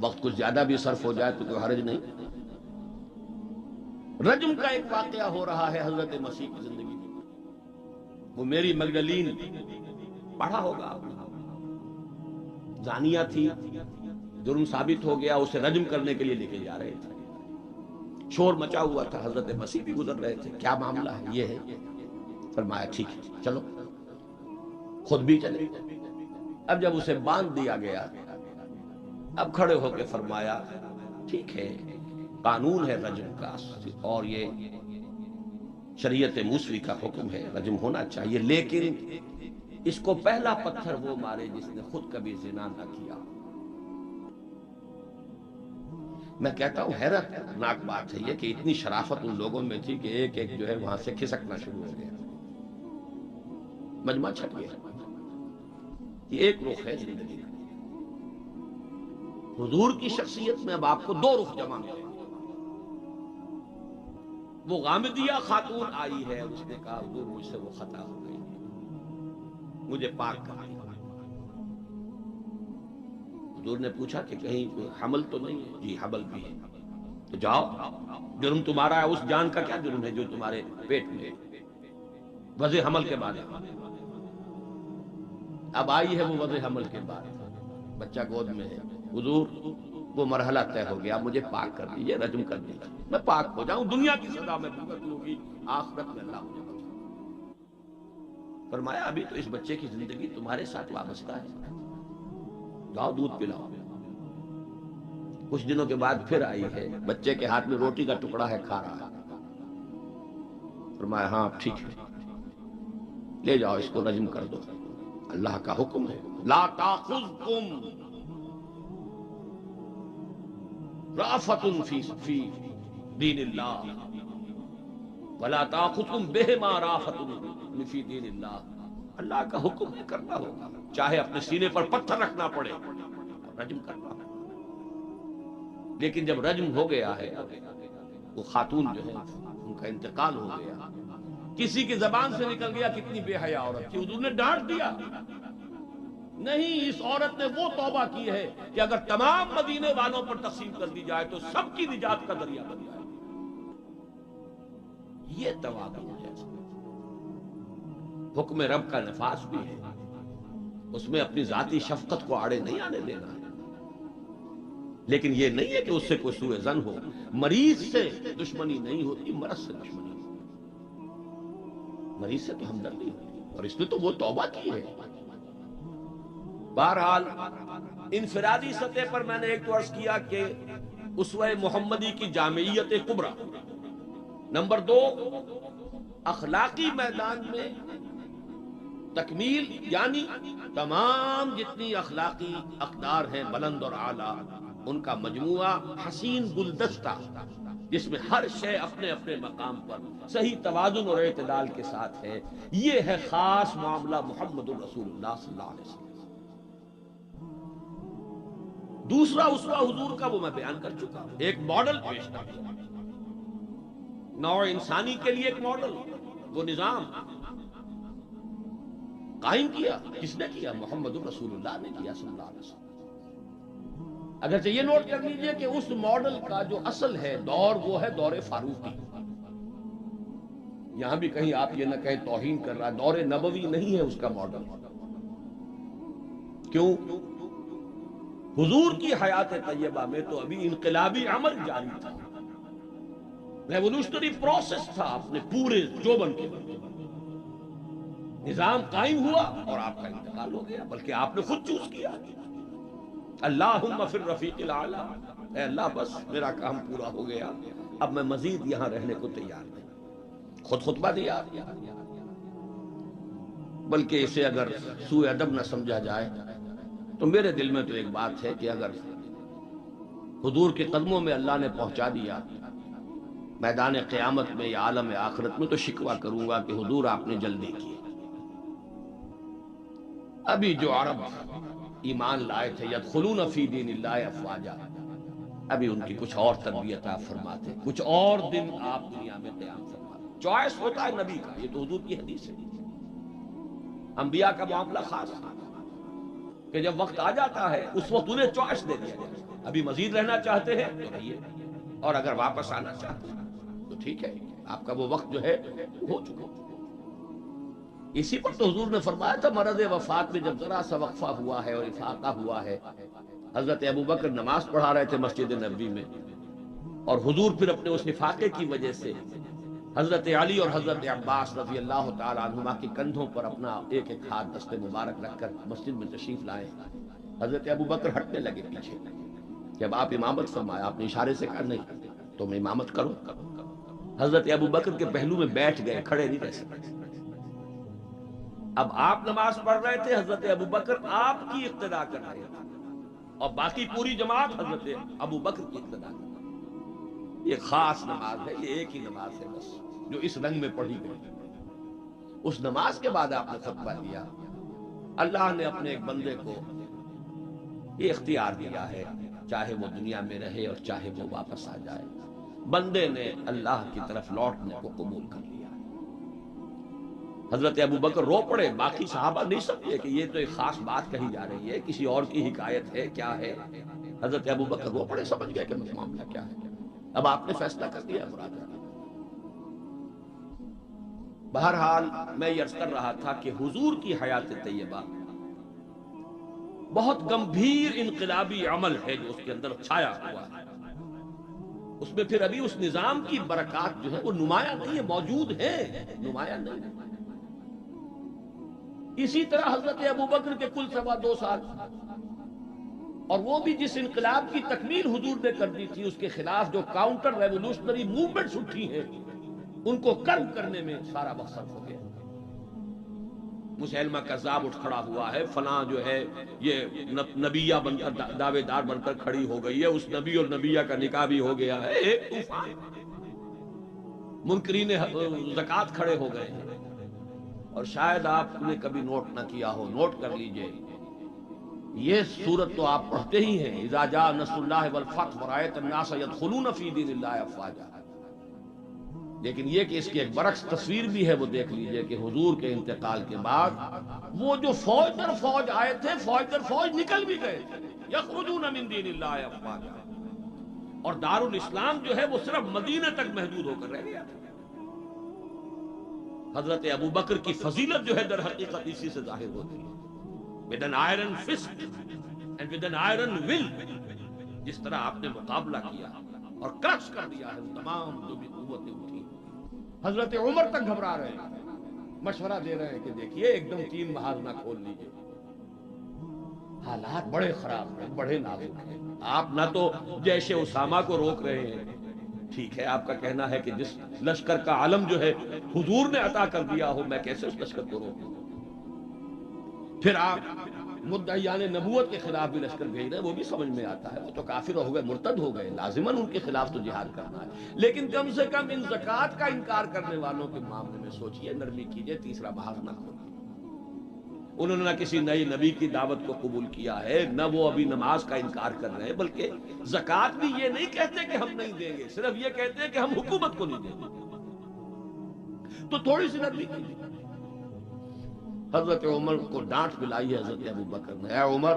وقت کچھ زیادہ بھی صرف ہو جائے تو کوئی حرج نہیں. رجم کا ایک واقعہ ہو رہا ہے حضرت مسیح کی زندگی میں. وہ میری مگدلین پڑھا ہوگا آپ نے، زانیہ تھی، جرم ثابت ہو گیا، اسے رجم کرنے کے لیے لے کے جا رہے تھے. شور مچا ہوا تھا، حضرت مسیح بھی گزر رہے تھے. کیا معاملہ ہے؟ یہ ہے. فرمایا ٹھیک ہے چلو، خود بھی چلے. اب جب اسے باندھ دیا گیا اب کھڑے ہو کے فرمایا ٹھیک ہے قانون ہے رجم کا اور یہ شریعت موسوی کا حکم ہے، رجم ہونا چاہیے، لیکن اس کو پہلا پتھر وہ مارے جس نے خود کبھی زنا نہ کیا. میں کہتا ہوں حیرت ناک بات ہے یہ کہ اتنی شرافت ان لوگوں میں تھی کہ ایک ایک جو ہے وہاں سے کھسکنا شروع ہو گیا، مجمع چھٹ گیا. یہ ایک رخ ہے زندگی کا. حضور کی شخصیت میں اب آپ کو دو رخ جمع ملے. وہ غامدیہ خاتون آئی ہے، اس نے کہا حضور مجھ سے وہ خطا ہو گئی، مجھے پاک کر دیا. حضور نے پوچھا کہ کہیں حمل تو نہیں ہے؟ جی حمل بھی ہے. تو جاؤ، جرم تمہارا ہے، اس جان کا کیا جرم ہے جو تمہارے پیٹ میں ہے؟ وضع حمل کے بعد اب آئی ہے وہ وضع حمل کے بعد، بچہ گود میں ہے. حضور وہ مرحلہ طے ہو گیا، مجھے پاک کر دیجئے، رجم کر دیجئے، میں پاک ہو جاؤں، دنیا کی سزا میں بھگت لوں گی، آخرت میں اللہ مجھے بخشے. فرمایا ابھی تو اس بچے کی زندگی تمہارے ساتھ وابستہ ہے، جاؤ دودھ پلاؤ. کچھ دنوں کے بعد پھر آئی ہے، بچے کے ہاتھ میں روٹی کا ٹکڑا ہے، کھا رہا ہے. فرمایا ہاں ٹھیک ہے، لے جاؤ اس کو رجم کر دو، اللہ کا حکم ہے. لا تاخذکم رأفۃ فی دین اللہ ولا تاخذکم بہما رأفۃ فی دین اللہ. اللہ کا حکم ہے، کرنا ہوگا، چاہے اپنے سینے پر پتھر رکھنا پڑے، رجم کرنا ہوگا. لیکن جب رجم ہو گیا ہے، وہ خاتون جو ہے ان کا انتقال ہو گیا، کسی کی زبان سے نکل گیا کتنی بے حیا عورت تھی، حضور نے ڈانٹ دیا. نہیں، اس عورت نے وہ توبہ کی ہے کہ اگر تمام مدینے والوں پر تقسیم کر دی جائے تو سب کی نجات کا ذریعہ بن جائے. یہ تواضع ہے. حکم رب کا نفاذ بھی ہے، اس میں اپنی ذاتی شفقت کو آڑے نہیں آنے دینا ہے. لیکن یہ نہیں ہے کہ اس سے کوئی سوء ظن ہو. مریض سے دشمنی نہیں ہوتی، مرض سے دشمنی ہوتی. مریض سے تو ہمدردی ہوتی، اور اس نے تو وہ توبہ کی ہے. بہرحال انفرادی سطح پر میں نے ایک تو عرض کیا کہ اسوہ محمدی کی جامعیت کبریٰ. نمبر دو، اخلاقی میدان میں تکمیل، یعنی تمام جتنی اخلاقی اقدار ہیں بلند اور اعلیٰ، ان کا مجموعہ حسین گلدستہ جس میں ہر شے اپنے اپنے مقام پر صحیح توازن اور اعتدال کے ساتھ ہے. یہ ہے خاص معاملہ محمد الرسول اللہ صلی اللہ علیہ وسلم. دوسرا اسوہ حضور کا وہ میں بیان کر چکا ہوں، ایک ماڈل پیش کر دیا، نوع انسانی کے لیے ایک ماڈل. وہ نظام قائم کیا، کس نے کیا؟ محمد الرسول اللہ نے کیا صلی اللہ علیہ وسلم. اگرچہ یہ نوٹ کر لیجئے کہ اس ماڈل کا جو اصل ہے دور، وہ ہے دور فاروقی. یہاں بھی کہیں آپ یہ نہ کہیں توہین کر رہا، دور نبوی نہیں ہے اس کا ماڈل. کیوں؟ حضور کی حیات طیبہ میں تو ابھی انقلابی عمل جاری تھا، ریولوشنری پروسیس تھا اپنے پورے جوبن کے بعد. نظام قائم ہوا اور آپ کا انتقال ہو گیا، بلکہ آپ نے خود چوز کیا. اللہم فی الرفیق الاعلی، اے اللہ بس میرا کام پورا ہو گیا، اب میں مزید یہاں رہنے کو تیار نہیں. خود خطبہ دیا. بلکہ اسے اگر سوء ادب نہ سمجھا جائے تو میرے دل میں تو ایک بات ہے کہ اگر حضور کے قدموں میں اللہ نے پہنچا دیا میدان قیامت میں یا عالم آخرت میں، تو شکوہ کروں گا کہ حضور آپ نے جلدی کی. ابھی جو عرب ایمان لائے تھے یدخلون فی دین اللہ افواجا، ابھی ان کی کچھ اور تربیت آپ فرماتے، کچھ اور دن آپ دنیا میں قیام فرماتے. چوائس ہوتا ہے نبی کا، یہ تو حضور کی حدیث ہے. انبیاء کا معاملہ خاص ہے کہ جب وقت آ جاتا ہے اس وقت انہیں چوائس دے دیا جائے. ابھی مزید رہنا چاہتے ہیں تو رہیے، اور اگر واپس آنا چاہتے ہیں تو ٹھیک ہے، آپ کا وہ وقت جو ہے ہو چکا. اسی پر تو حضور نے فرمایا تھا مرض وفات میں جب ذرا سا وقفہ ہوا ہے اور افاقہ ہوا ہے، حضرت ابوبکر نماز پڑھا رہے تھے مسجد نبوی میں، اور حضور پھر اپنے اس افاقے کی وجہ سے حضرت علی اور حضرت عباس رضی اللہ تعالی عنہما کے کندھوں پر اپنا ایک ایک ہاتھ دست مبارک رکھ کر مسجد میں تشریف لائے. حضرت ابوبکر ہٹنے لگے پیچھے. جب آپ امامت فرمایا، آپ نے اشارے سے کہا نہیں تم امامت کرو. حضرت ابوبکر کے پہلو میں بیٹھ گئے، کھڑے نہیں رہ سکتے. اب آپ نماز پڑھ رہے تھے، حضرت ابوبکر آپ کی اقتدا کر رہے تھے، اور باقی پوری جماعت حضرت ابوبکر کی اقتدا کر رہی. یہ خاص نماز ہے، یہ ایک ہی نماز ہے بس جو اس رنگ میں پڑھی گئی. اس نماز کے بعد آپ نے خطبہ دیا. اللہ نے اپنے ایک بندے کو یہ اختیار دیا ہے چاہے وہ دنیا میں رہے اور چاہے وہ واپس آ جائے، بندے نے اللہ کی طرف لوٹنے کو قبول کر لیا۔ حضرت ابو بکر رو پڑے، باقی صحابہ نہیں سمجھے کہ یہ تو ایک خاص بات کہی جا رہی ہے، کسی اور کی حکایت ہے، کیا ہے۔ حضرت ابو بکر رو پڑے، سمجھ گئے کہ معاملہ کیا ہے، اب آپ نے فیصلہ کر دیا برادر۔ بہرحال میں یہ عرض کر رہا تھا کہ حضور کی حیات طیبہ بہت گمبھیر انقلابی عمل ہے جو اس کے اندر چھایا ہوا ہے، اس میں پھر ابھی اس نظام کی برکات جو ہے وہ نمایاں نہیں ہے، موجود ہے، نمایاں نہیں ہے۔ اسی طرح حضرت ابوبکر کے کل 2.25 سال، اور وہ بھی جس انقلاب کی تکمیل حضور نے کر دی تھی، اس کے خلاف جو کاؤنٹر ریولوشنری موومنٹس اٹھی ہیں ان کو کرم کرنے میں سارا وقت صرف ہو گیا۔ مسیلمہ کذاب اٹھ کھڑا ہوا ہے، فلاں جو ہے یہ نبیہ بن کر دعوے دار بن کر کھڑی ہو گئی ہے، اس نبی اور نبیہ کا نکاح بھی ہو گیا ہے، ایک طوفان۔ منکرین زکوٰۃ کھڑے ہو گئے ہیں، اور شاید آپ نے کبھی نوٹ نہ کیا ہو، نوٹ کر لیجئے، یہ سورت تو آپ پڑھتے ہی ہیں، اذا جاء نصر اللہ والفتح ورأیت الناس يدخلون فی دین اللہ افواجا، لیکن یہ کہ اس کی ایک برعکس تصویر بھی ہے، وہ دیکھ لیجئے کہ حضور کے انتقال کے بعد وہ جو فوج در فوج آئے تھے، فوج در فوج نکل بھی گئے تھے، یخرجون من دین اللہ افواجا، اور دارالاسلام جو ہے وہ صرف مدینہ تک محدود ہو کر رہ گیا تھا۔ حضرت ابوبکر کی فضیلت جو ہے در حقیقت اسی سے ظاہر ہوتی ہے، with an iron fist and with an iron will، جس طرح آپ نے مقابلہ کیا اور کرش کر دیا ہے تمام جو بھی قوتیں اٹھی۔ حضرت عمر تک گھبرا رہے ہیں، مشورہ دے رہے ہیں کہ دیکھیے ایک دم 3 محاذ نہ کھول لیجئے، حالات بڑے خراب ہیں، بڑے نازک ہیں، آپ نہ تو جیش اسامہ کو روک رہے ہیں، ٹھیک ہے آپ کا کہنا ہے کہ جس لشکر کا علم جو ہے حضور نے عطا کر دیا ہو، میں کیسے اس لشکر کو روکوں، پھر آپ مدعیان نبوت کے خلاف بھی لشکر بھیج رہے ہیں، وہ بھی سمجھ میں آتا ہے، وہ تو کافر ہو گئے، مرتد ہو گئے، لازماً ان کے خلاف تو جہاد کرنا ہے، لیکن کم سے کم ان زکوٰۃ کا انکار کرنے والوں کے معاملے میں سوچئے، نرمی کیجئے، تیسرا محاذ نہ کھولئے۔ انہوں نے نہ کسی نئی نبی کی دعوت کو قبول کیا ہے، نہ وہ ابھی نماز کا انکار کر رہے ہیں، بلکہ زکوٰۃ بھی یہ نہیں کہتے کہ ہم نہیں دیں گے، صرف یہ کہتے ہیں کہ ہم حکومت کو نہیں دیں گے، تو تھوڑی سی نرمی کیجئے۔ حضرت عمر کو ڈانٹ ملائی ہے حضرت ابوبکر نے، اے عمر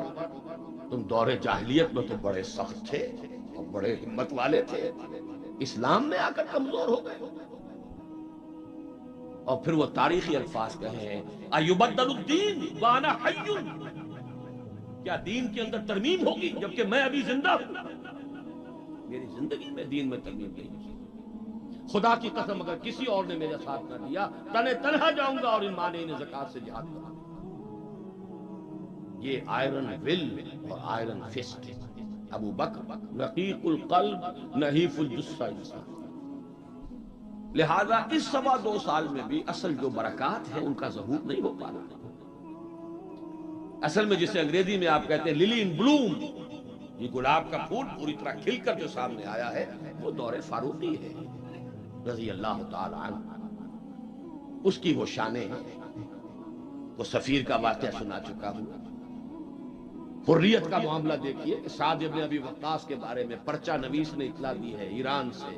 تم دور جاہلیت میں تو بڑے سخت تھے اور بڑے ہمت والے تھے، اسلام میں آ کر کمزور ہو گئے۔ اور پھر وہ تاریخی الفاظ کہے ہیں، ایبدل الدین وانا حی، کیا دین کے اندر ترمیم ہوگی جبکہ میں ابھی زندہ ہوں؟ میری زندگی میں دین میں ترمیم نہیں ہوگی، خدا کی قسم اگر کسی اور نے میرا ساتھ نہ دیا تنہا جاؤں گا اور ان مانعین زکوٰۃ سے جہاد کروں گا۔ یہ آئرن ول اور آئرن فسٹ، ابو بکر رقیق القلب نحیف الجثہ انسان۔ لہذا اس 2.25 سال میں بھی اصل جو برکات ہیں ان کا ظہور نہیں ہو پا رہا۔ اصل میں جسے انگریزی میں آپ کہتے ہیں للی ان بلوم، یہ گلاب کا پھول پوری طرح کھل کر جو سامنے آیا ہے، وہ دور فاروقی ہے رضی اللہ تعالی عنہ، اس کی وہ شانیں ہیں۔ وہ سفیر کا واقعہ سنا چکا ہوں، حریت کا معاملہ دیکھیے کہ سعد ابن ابی وقاص کے بارے میں پرچہ نویس نے اطلاع دی ہے ایران سے،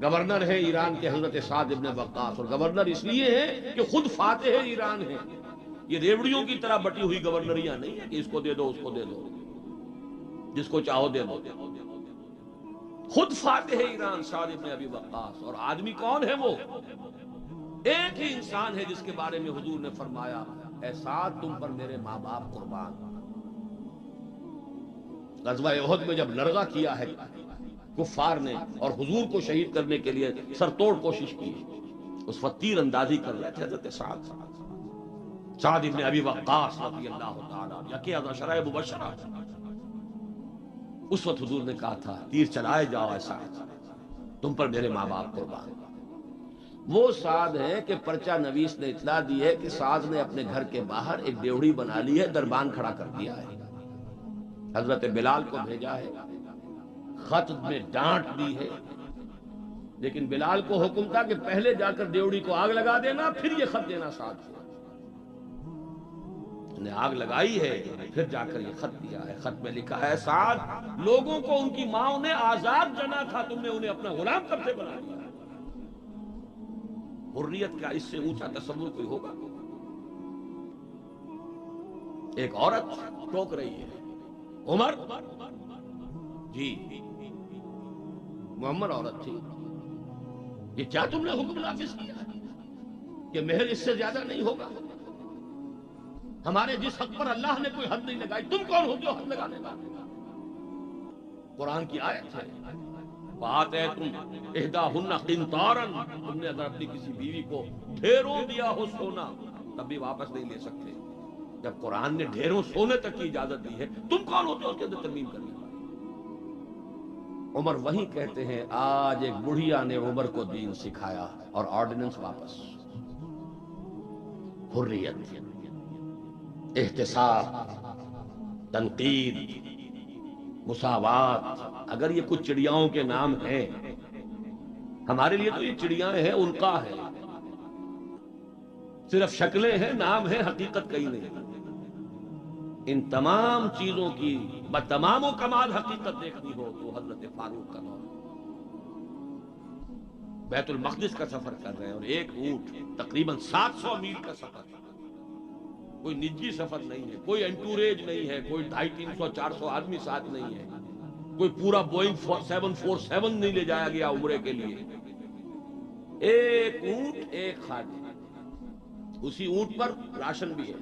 گورنر ہے ایران کے حضرت سعد ابن وقاص، اور گورنر اس لیے ہے کہ خود فاتح ایران ہے، یہ ریوڑیوں کی طرح بٹی ہوئی گورنریاں نہیں ہیں کہ اس کو دے دو اس کو دے دو، جس کو چاہو دے دو، خود فاتح ایران سعد ابن ابی وقاص۔ اور آدمی کون ہے وہ؟ ایک ہی انسان ہے جس کے بارے میں حضور نے فرمایا، اے سعد تم پر میرے ماں باپ قربان۔ غزوہ احد میں جب لرزہ کیا ہے کفار نے اور حضور کو شہید کرنے کے لیے سر توڑ کوشش کی، اس وقت تیر اندازی کر رہے تھے حضرت سعد ابن ابی وقاص رضی اللہ تعالی یکی از عشرہ مبشرہ۔ اس وقت حضور نے کہا تھا تیر چلائے جاؤ اے سعد، تم پر میرے ماں باپ قربان۔ وہ سعد ہے کہ پرچہ نویس نے اطلاع دی ہے کہ سعد نے اپنے گھر کے باہر ایک ڈیوڑی بنا لی ہے، دربان کھڑا کر دیا ہے، حضرت بلال کو بھیجا ہے، خط میں ڈانٹ دی ہے، لیکن بلال کو حکم تھا کہ پہلے جا کر ڈیوڑی کو آگ لگا دینا، پھر یہ خط دینا ساتھ کو۔ نے آگ لگائی ہے، پھر جا کر یہ خط دیا ہے. خط میں لکھا ہے سعد، لوگوں کو ان کی ماں نے آزاد جنا تھا، تم نے انہیں اپنا غلام کب سے بنا دیا. حریت کا اس سے اونچا تصور کوئی ہوگا؟ ایک عورت ٹوک رہی ہے، عمر جی محمد عورت تھی، یہ کیا تم نے حکم نافذ کیا کہ مہر اس سے زیادہ نہیں ہوگا؟ ہمارے جس حق پر اللہ نے کوئی حد نہیں لگائی، تم کون ہو جو حد لگانے والے؟ قرآن کی آیت ہے، بات ہے تم احداہن قنطارا، تم نے اگر اپنی کسی بیوی کو ڈھیروں دیا ہو سونا تب بھی واپس نہیں لے سکتے. جب قرآن نے ڈھیروں سونے تک کی اجازت دی ہے، تم کون ہوتے ہو اس کے اندر ترمیم کرنے والے؟ عمر وہی کہتے ہیں، آج ایک بڑھیا نے عمر کو دین سکھایا اور آرڈیننس واپس. حریت، احتساب، تنقید، مساوات، اگر یہ کچھ چڑیاؤں کے نام ہیں، ہمارے لیے تو یہ چڑیاں ہیں، ان کا ہے، صرف شکلیں ہیں، نام ہے، حقیقت کہیں نہیں. ان تمام چیزوں کی بتمام و کمال حقیقت دیکھنی ہو تو حضرت فاروق کا دور. بیت المقدس کا سفر کر رہے ہیں اور ایک اونٹ تقریباً 700 میل کا سفر، کوئی نجی سفر نہیں ہے، کوئی انٹوریج نہیں ہے، کوئی 250-300-400 آدمی ساتھ نہیں ہے، کوئی پورا بوئنگ 747 نہیں لے جایا گیا عمرے کے لیے. ایک اونٹ، ایک خادم، اسی اونٹ پر راشن بھی ہے،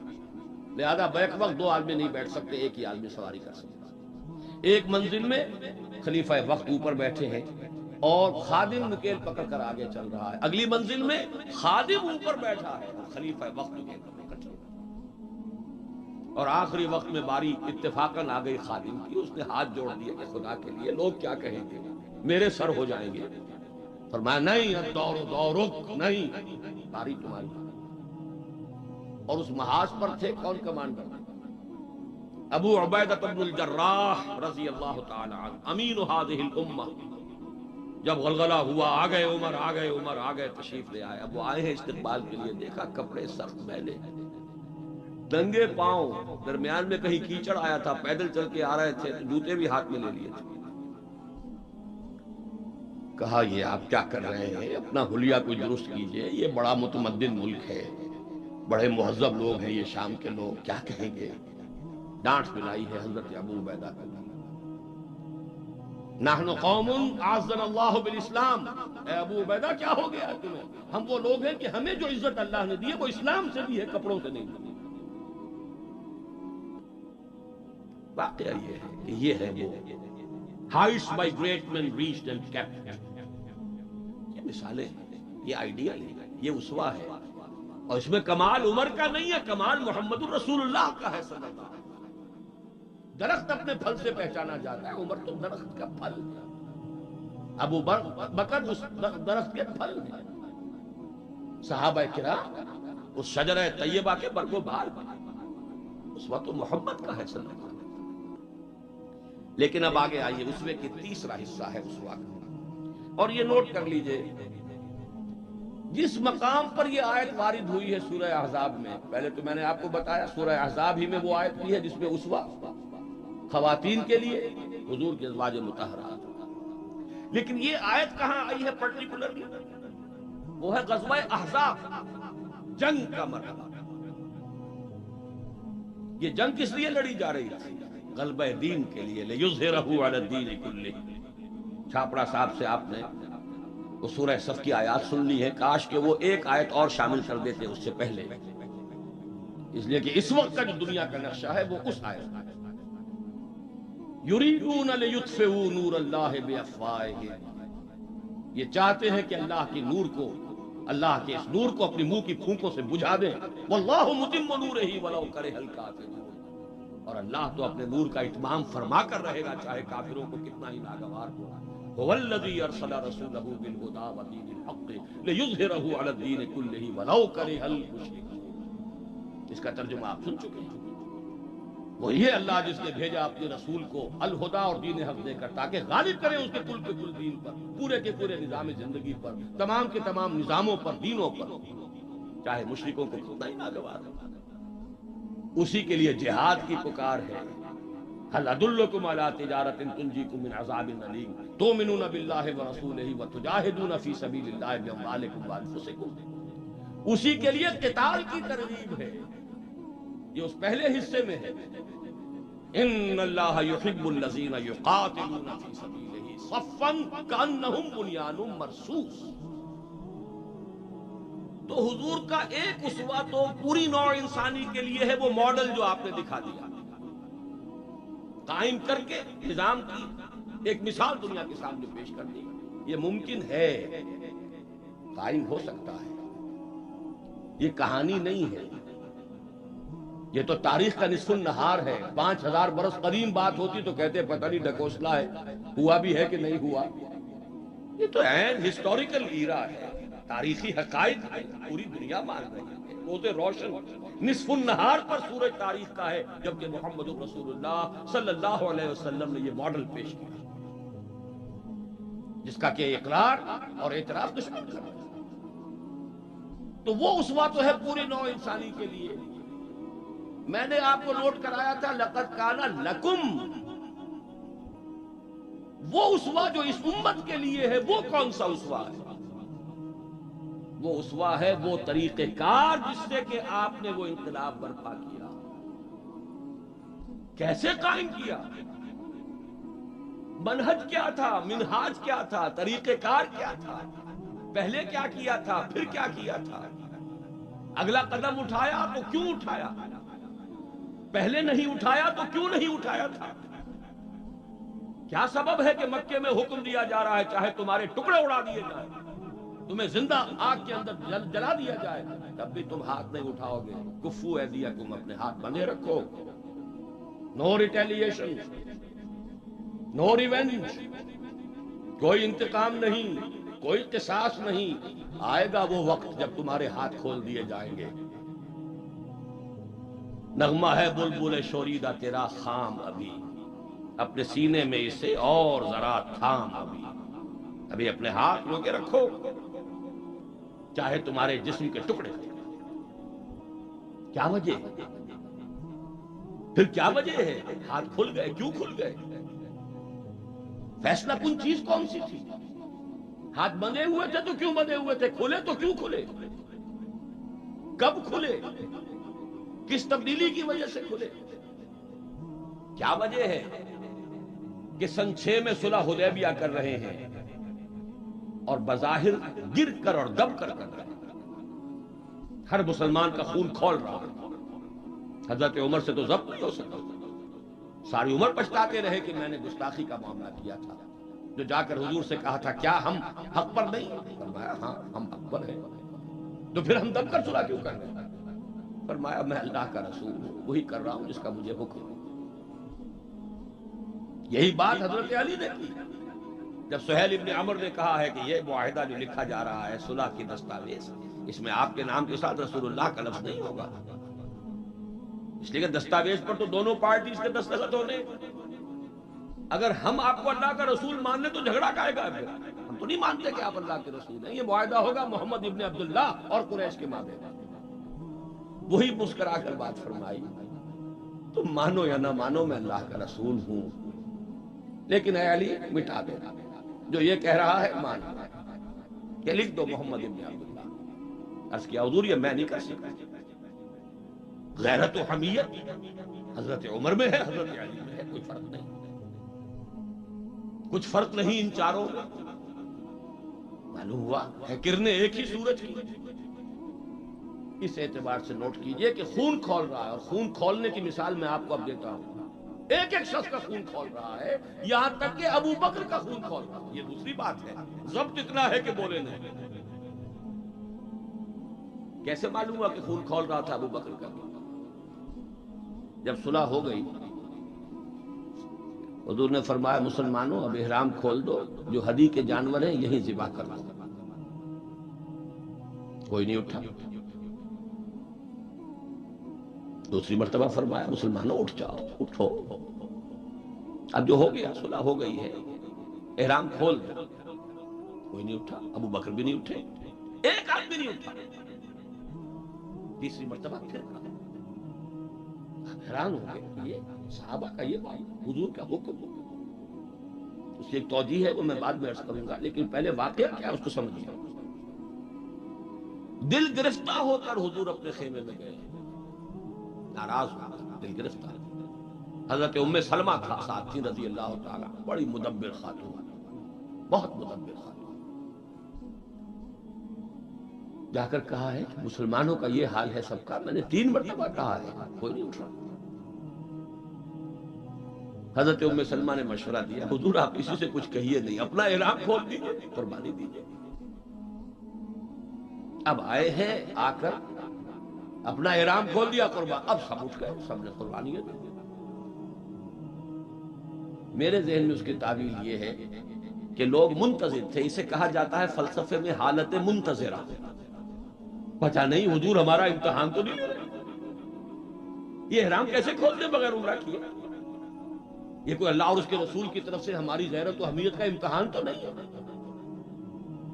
لہذا بیک وقت 2 آدمی نہیں بیٹھ سکتے، ایک ہی آدمی سواری کر سکتا. ایک منزل میں خلیفہ وقت اوپر بیٹھے ہیں اور خادم نکیل پکڑ کر آگے چل رہا ہے، اگلی منزل میں خادم اوپر بیٹھا ہے اور خلیفہ وقت نکیل پکڑ چل رہا ہے. اور آخری وقت میں باری اتفاقاً آ گئی خادم کی، اس نے ہاتھ جوڑ دیا کہ خدا کے لیے لوگ کیا کہیں گے، میرے سر ہو جائیں گے. فرمایا نہیں، دورک نہیں، باری تمہاری. اور اس محاذ پر تھے کون کمانڈر؟ ابو عبیدہ بن الجراح رضی اللہ تعالی عنہ، امین هذه الامہ. جب غلغلہ ہوا، آ گئے عمر، آ گئے عمر، آ گئے، تشریف لے آئے. اب وہ آئے ہیں استقبال کے لیے، دیکھا کپڑے سخت میلے، ننگے پاؤں، درمیان میں کہیں کیچڑ آیا تھا، پیدل چل کے آ رہے تھے، جوتے بھی ہاتھ میں لے لیے تھے. کہا یہ آپ کیا کر رہے ہیں؟ اپنا حلیہ کو درست کیجئے، یہ بڑا متمدن ملک ہے، بڑے مہذب لوگ ہیں یہ شام کے لوگ، کیا کہیں گے؟ ڈانٹ پلائی ہے حضرت ابو عبیدہ کو. نحن قوم اعزنا اللہ بالاسلام. اے ابو عبیدہ کیا ہو گیا تمہیں؟ ہم وہ لوگ ہیں کہ ہمیں جو عزت اللہ نے دی ہے وہ اسلام سے دی ہے، کپڑوں سے نہیں دی. واقعہ یہ ہے کہ یہ ہے وہ heights by great men reached and kept. یہ مثالیں ہیں، یہ آئیڈیل ہے، یہ اسوہ ہے، اور اس میں کمال عمر کا نہیں ہے، کمال محمد الرسول اللہ کا ہے صلی اللہ علیہ وسلم. درخت اپنے پھل سے پہچانا جاتا ہے، عمر تو درخت کا پھل ہے، ابو بکر اس درخت کے پھل ہیں، صحابہ کرام اس شجرہ طیبہ کے برگ و بہار ہیں. اسوہ تو محمد کا ہے صلی اللہ علیہ وسلم. لیکن اب آگے آئیے، اسوے کی تیسرا حصہ ہے اسوہ کا، اور یہ نوٹ کر لیجئے، جس مقام پر یہ آیت وارد ہوئی ہے سورہ احزاب میں، پہلے تو میں نے آپ کو بتایا سورہ احزاب ہی میں وہ آیت بھی ہے جس میں اسوہ خواتین کے لیے حضور کے ازواج مطہرات. لیکن یہ آیت کہاں آئی ہے پرٹیکولرلی؟ وہ ہے غزوہ احزاب، جنگ کا مرحلہ. یہ جنگ کس لیے لڑی جا رہی تھی؟ غلبہ دین کے لیے، لِیُظْهِرَهُ عَلَى الدِّینِ كُلِّهِ. چھاپڑا صاحب سے آپ نے وہ سورہ صف کی آیات سن لی ہے، کاش کہ وہ ایک آیت اور شامل کر دیتے اس سے پہلے، اس لیے کہ اس وقت کا جو دنیا کا نقشہ ہے وہ اس آیت ہے. یریدون لیطفئوا نور اللہ بافواہہم، یہ چاہتے ہیں کہ اللہ کے نور کو، اللہ کے اس نور کو اپنی منہ کی پھونکوں سے بجھا دیں. واللہ متم نورہ ولو کرہ الکافرون، اور اللہ تو اپنے نور کا اتمام فرما کر رہے گا چاہے کافروں کو کتنا ہی ناگوار ہو. هو الذی ارسل رسولہ بالہدی ودین الحق لیظہرہ علی الدین کلہ ولو کرہ المشرکون. اس کا ترجمہ آپ سن چکے ہیں. وہ یہ اللہ جس نے بھیجا اپنے رسول کو الہدا اور دین حق دے کر تاکہ غالب کرے اس کے کل دین پر، پورے کے پورے نظام زندگی پر، تمام کے تمام نظاموں پر، دینوں پر، چاہے مشرکوں کو کتنا ہی ناگوار ہو. اسی کے لیے جہاد کی پکار ہے. هل ادلکم علی تجارۃ تنجیکم من عذاب الیم تؤمنون باللہ ورسولہ وتجاہدون فی سبیل اللہ باموالکم وانفسکم. اسی کے لیے قتال کی ترغیب ہے. یہ اس پہلے حصے میں ہے. ان اللہ یحب الذین یقاتلون فی سبیلہ صفا کانہم بنیان مرصوص. تو حضور کا ایک اسوہ تو پوری نوع انسانی کے لیے ہے، وہ ماڈل جو آپ نے دکھا دیا، قائم کر کے نظام کی ایک مثال دنیا کے سامنے پیش کر دی. یہ ممکن ہے، قائم ہو سکتا ہے، یہ کہانی نہیں ہے. یہ تو تاریخ کا نصف النہار ہے. 5000 برس قدیم بات ہوتی تو کہتے پتہ نہیں ڈھکوسلا ہے، ہوا بھی ہے کہ نہیں ہوا. یہ تو عین ہسٹوریکل ایرا ہے، تاریخی حقائق ہے، پوری دنیا مان رہی ہے. روز روشن نصف النہار پر سورج تاریخ کا ہے، جبکہ محمد رسول اللہ صلی اللہ علیہ وسلم نے یہ ماڈل پیش کیا جس کا کہ اقرار اور اعتراف دشمن کر رہے ہیں. تو وہ اسوہ تو ہے پوری نوع انسانی کے لیے. میں نے آپ کو نوٹ کرایا تھا لقد کان لکم. وہ اسوہ جو اس امت کے لیے ہے وہ کون سا اسوہ ہے؟ وہ اسوہ ہے وہ طریقہ کار جس سے کہ آپ نے وہ انقلاب برپا کیا. کیسے قائم کیا؟ منہج کیا تھا؟ منہاج کیا تھا؟ طریقہ کار کیا تھا؟ پہلے کیا کیا تھا؟ پھر کیا کیا تھا؟ اگلا قدم اٹھایا تو کیوں اٹھایا؟ پہلے نہیں اٹھایا تو کیوں نہیں اٹھایا تھا؟ کیا سبب ہے کہ مکے میں حکم دیا جا رہا ہے چاہے تمہارے ٹکڑے اڑا دیے جائیں، تمہیں زندہ آگ کے اندر جلا دیا جائے، تب بھی تم ہاتھ نہیں اٹھاؤ گے؟ کفو ایدیکم، اپنے ہاتھ بندھے رکھو. نو ریٹیلیشن، نو ریونج، کوئی انتقام نہیں، کوئی قصاص نہیں. آئے گا وہ وقت جب تمہارے ہاتھ کھول دیے جائیں گے. نغمہ ہے بلبل شوریدہ تیرا خام ابھی، اپنے سینے میں اسے اور ذرا تھام ابھی. ابھی اپنے ہاتھ رو کے رکھو، چاہے تمہارے جسم کے ٹکڑے. کیا وجہ ہے؟ پھر کیا وجہ ہے؟ ہاتھ کھل گئے، کیوں کھل گئے؟ فیصلہ کن چیز کون سی تھی؟ ہاتھ بندھے ہوئے تھے تو کیوں بندھے ہوئے تھے؟ کھلے تو کیوں کھلے؟ کب کھلے؟ کس تبدیلی کی وجہ سے کھلے؟ کیا وجہ ہے کہ سن 6 میں صلح حدیبیہ کر رہے ہیں اور بظاہر گر کر اور دب کر رہے ہیں؟ ہر مسلمان کا خون کھول رہا ہے. حضرت عمر سے تو ضبط نہیں ہو سکتا. ساری عمر پچھتاتے رہے کہ میں نے گستاخی کا معاملہ کیا تھا. جو جا کر حضور سے کہا تھا کیا ہم حق پر نہیں؟ فرمایا ہاں ہم حق پر ہیں. تو پھر ہم دب کر صلح کیوں کر رہے ہیں؟ فرمایا میں اللہ کا رسول ہوں، وہی کر رہا ہوں جس کا مجھے حکم. یہی بات حضرت علی نے کی جب سہیل ابن عمر نے کہا ہے کہ یہ معاہدہ جو لکھا جا رہا ہے صلح کی دستاویز، اس میں آپ کے نام کے ساتھ رسول اللہ کا لفظ نہیں ہوگا، اس لیے کہ دستاویز پر تو دونوں پارٹیز کے دستخط ہونے. اگر ہم آپ کو اللہ کا رسول مان لیں تو جھگڑا کائے گا؟ پھر ہم تو نہیں مانتے کہ آپ اللہ کے رسول ہیں. یہ معاہدہ ہوگا محمد ابن عبداللہ اور قریش کے مابین. وہی مسکرا کر بات فرمائی، تم مانو یا نہ مانو میں اللہ کا رسول ہوں، لیکن اے علی مٹا دو. جو یہ کہہ رہا ہے مان کہ لکھ دو محمد ابن عبداللہ. عرض کیا حضور یہ میں نہیں کر سکتا. غیرت و حمیت حضرت عمر میں ہے، حضرت علی میں ہے، کوئی فرق نہیں. کچھ فرق نہیں ان چاروں میں. معلوم ہوا ہے کرنے ایک ہی سورج کی. اس اعتبار سے نوٹ کیجئے کہ خون کھول رہا ہے، اور خون کھولنے کی مثال میں آپ کو اب دیتا ہوں. ایک ایک شخص کا خون کھول رہا ہے، یہاں تک کہ ابو بکر کا خون کھول رہا ہے. یہ دوسری بات ہے، ضبط اتنا ہے کہ بولے نہیں. کیسے معلوم ہوا کہ خون کھول رہا تھا ابو بکر کا؟ جب صلح ہو گئی حضور نے فرمایا مسلمانوں اب احرام کھول دو، جو ہدی کے جانور ہیں یہیں ذبح کر دو. کوئی نہیں اٹھا. دوسری مرتبہ فرمایا مسلمانوں اٹھ جاؤ، اٹھو. اب جو ہو گیا صلح ہو گئی ہے، احرام کھول دو. کوئی نہیں اٹھا. ابو بکر بھی نہیں اٹھے، ایک آدمی نہیں اٹھا. تیسری مرتبہ پھر کہا. حیران ہو گئے یہ صحابہ کا یہ حضور کا حکم، اس کی ایک توجیہ ہے وہ میں بعد میں عرض کروں گا، لیکن پہلے واقعہ کیا اس کو سمجھیے۔ دل گرفتہ ہو کر حضور اپنے خیمے میں گئے، ناراض ہو کر، دل گرفتہ۔ حضرت ام سلمہ تھا ساتھ تھی رضی اللہ تعالیٰ، بڑی مدبر خاتون، بہت مدبر خاتون، جا کر کہا ہے کہ مسلمانوں کا یہ حال ہے سب کا، میں نے 3 مرتبہ کہا ہے کوئی نہیں اٹھ رہا۔ حضرت ام سلمہ نے مشورہ دیا، حضور آپ کسی سے کچھ کہیے نہیں، اپنا احرام کھول دیجیے، قربانی دیجیے۔ اب آئے ہیں، آ کر اپنا احرام کھول دیا، قربان، اب سب اٹھ گئے، سب نے قربانیاں دی۔ میرے ذہن میں اس کی تعبیر یہ ہے کہ لوگ منتظر تھے، اسے کہا جاتا ہے فلسفے میں حالت منتظرہ، پتہ نہیں حضور ہمارا امتحان تو نہیں لے رہے، یہ احرام کیسے کھول دیں بغیر عمرہ کیے، یہ کوئی اللہ اور اس کے رسول کی طرف سے ہماری غیرت و حمیت کا امتحان تو نہیں ہے۔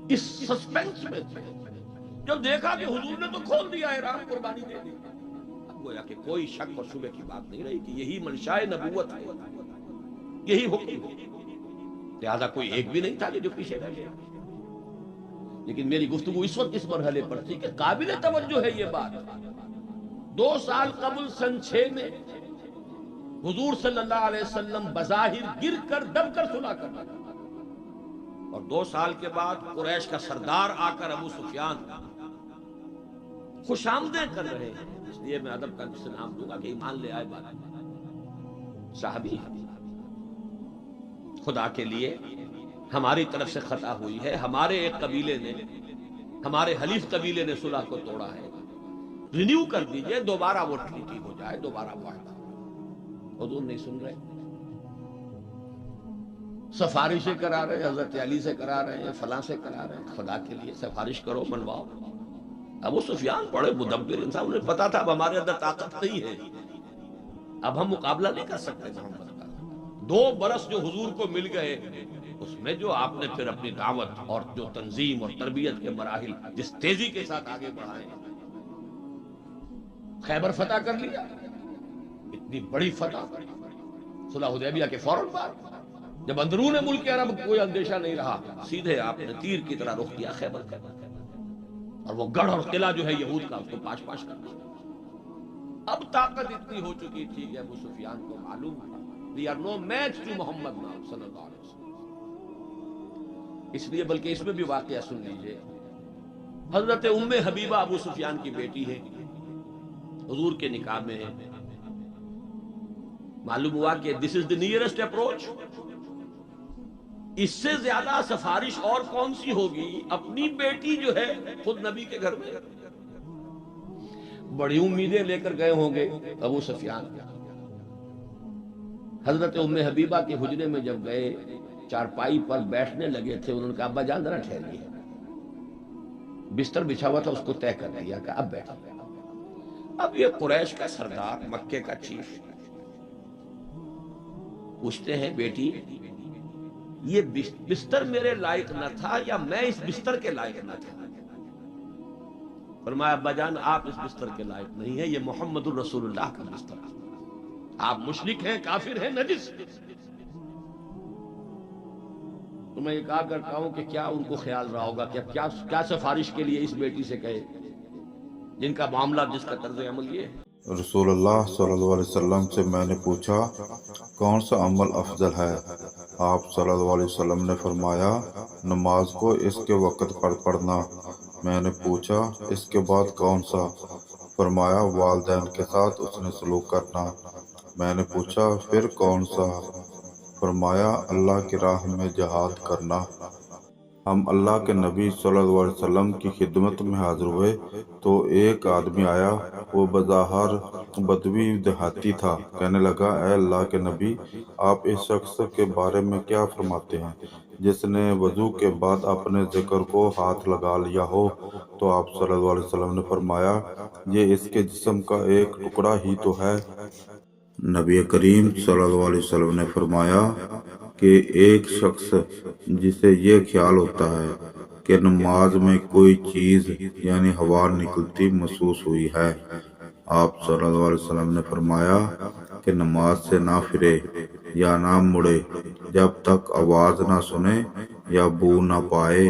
اس سسپینس میں تھے، جب دیکھا کہ حضور نے تو کھول دیا احرام، قربانی دے دی، اب گویا کہ کوئی شک اور شبہ کی بات نہیں رہی کہ یہی منشاء نبوت ہے، یہی حکم ہے، لہذا کوئی ایک بھی نہیں تھا کہ جو پیچھے رہ گیا۔ لیکن میری گفتگو اس وقت اس مرحلے پر تھی کہ قابل توجہ ہے یہ بات، 2 سال قبل سن 6 میں حضور صلی اللہ علیہ وسلم بظاہر گر کر دب کر سنا کرنا، اور 2 سال کے بعد قریش کا سردار آ کر ابو سفیان خوش آمدیں کر رہے ہیں، اس لیے میں ادب کا سے نام دوں گا کہ ایمان لے آئے بات، صحابی خدا کے لیے ہماری طرف سے خطا ہوئی ہے، ہمارے ایک قبیلے نے، ہمارے حلیف قبیلے نے صلح کو توڑا ہے، رینیو کر دیجئے، دوبارہ وہ ٹھیک ہو جائے، دوبارہ معاہدہ۔ حضور نہیں سن رہے، سفارشیں کرا رہے ہیں، حضرت علی سے کرا رہے ہیں، فلاں سے کرا رہے ہیں، خدا کے لیے سفارش کرو، منواؤ۔ ابو سفیان بڑے مدبر انسان، انہیں پتا تھا اب ہمارے اندر طاقت نہیں ہے، اب ہم مقابلہ نہیں کر سکتے محمد کا۔ 2 برس جو حضور کو مل گئے، اس میں جو آپ نے پھر اپنی دعوت اور جو تنظیم اور تربیت کے مراحل جس تیزی کے ساتھ آگے بڑھائے، خیبر فتح کر لیا، اتنی بڑی فتح، صلح حدیبیہ کے فوراً بعد جب اندرون ملک عرب کوئی اندیشہ نہیں رہا، سیدھے آپ نے تیر کی طرح رخ کیا خیبر کا، اور وہ گڑھ اور قلعہ جو ہے یہود کا، اس کو پاش پاش کر دیا۔ اب طاقت اتنی ہو چکی تھی کہ ابو سفیان کو معلوم تھا we are no match to محمد صلی اللہ علیہ وسلم۔ اس لیے بلکہ اس میں بھی واقعہ سن لیجئے، حضرت ام حبیبہ ابو سفیان کی بیٹی ہے، حضور کے نکاح میں ہے، معلوم ہوا کہ this is the nearest approach، اس سے زیادہ سفارش اور کون سی ہوگی، اپنی بیٹی جو ہے خود نبی کے گھر میں، بڑی امیدیں لے کر گئے ہوں گے ابو سفیان۔ حضرت ام حبیبہ کے حجرے میں جب گئے، چارپائی پر بیٹھنے لگے تھے، انہوں نے کہا ابا جان ذرا ٹھہریے، بستر بچھا ہوا تھا اس کو طے کر دیا کہ اب بیٹھا۔ اب یہ قریش کا سردار، مکے کا چیف، پوچھتے ہیں بیٹی یہ بستر میرے لائق نہ تھا یا میں اس بستر کے لائق نہ تھا؟ فرمایا ابا جان آپ اس بستر کے لائق نہیں ہیں، یہ محمد الرسول اللہ کا بستر ہے، آپ مشرک ہیں، کافر ہیں، نجس۔ تو میں یہ کہا کرتا ہوں کہ کیا ان کو خیال رہا ہوگا کہ اب کیا سفارش کے لیے اس بیٹی سے کہے جن کا معاملہ، جس کا طرز عمل یہ ہے۔ رسول اللہ صلی اللہ علیہ وسلم سے میں نے پوچھا کون سا عمل افضل ہے؟ آپ صلی اللہ علیہ وسلم نے فرمایا نماز کو اس کے وقت پر پڑھنا۔ میں نے پوچھا اس کے بعد کون سا؟ فرمایا والدین کے ساتھ حسن سلوک کرنا۔ میں نے پوچھا پھر کون سا؟ فرمایا اللہ کی راہ میں جہاد کرنا۔ ہم اللہ کے نبی صلی اللہ علیہ وسلم کی خدمت میں حاضر ہوئے تو ایک آدمی آیا، وہ بظاہر بدوی دیہاتی تھا۔ کہنے لگا اے اللہ کے نبی، آپ اس شخص کے بارے میں کیا فرماتے ہیں جس نے وضو کے بعد اپنے ذکر کو ہاتھ لگا لیا ہو؟ تو آپ صلی اللہ علیہ وسلم نے فرمایا یہ اس کے جسم کا ایک ٹکڑا ہی تو ہے۔ نبی کریم صلی اللہ علیہ وسلم نے فرمایا کہ ایک شخص جسے یہ خیال ہوتا ہے کہ نماز میں کوئی چیز یعنی ہوا نکلتی محسوس ہوئی ہے، آپ صلی اللہ علیہ وسلم نے فرمایا کہ نماز سے نہ پھرے یا نہ مڑے جب تک آواز نہ سنے یا بو نہ پائے۔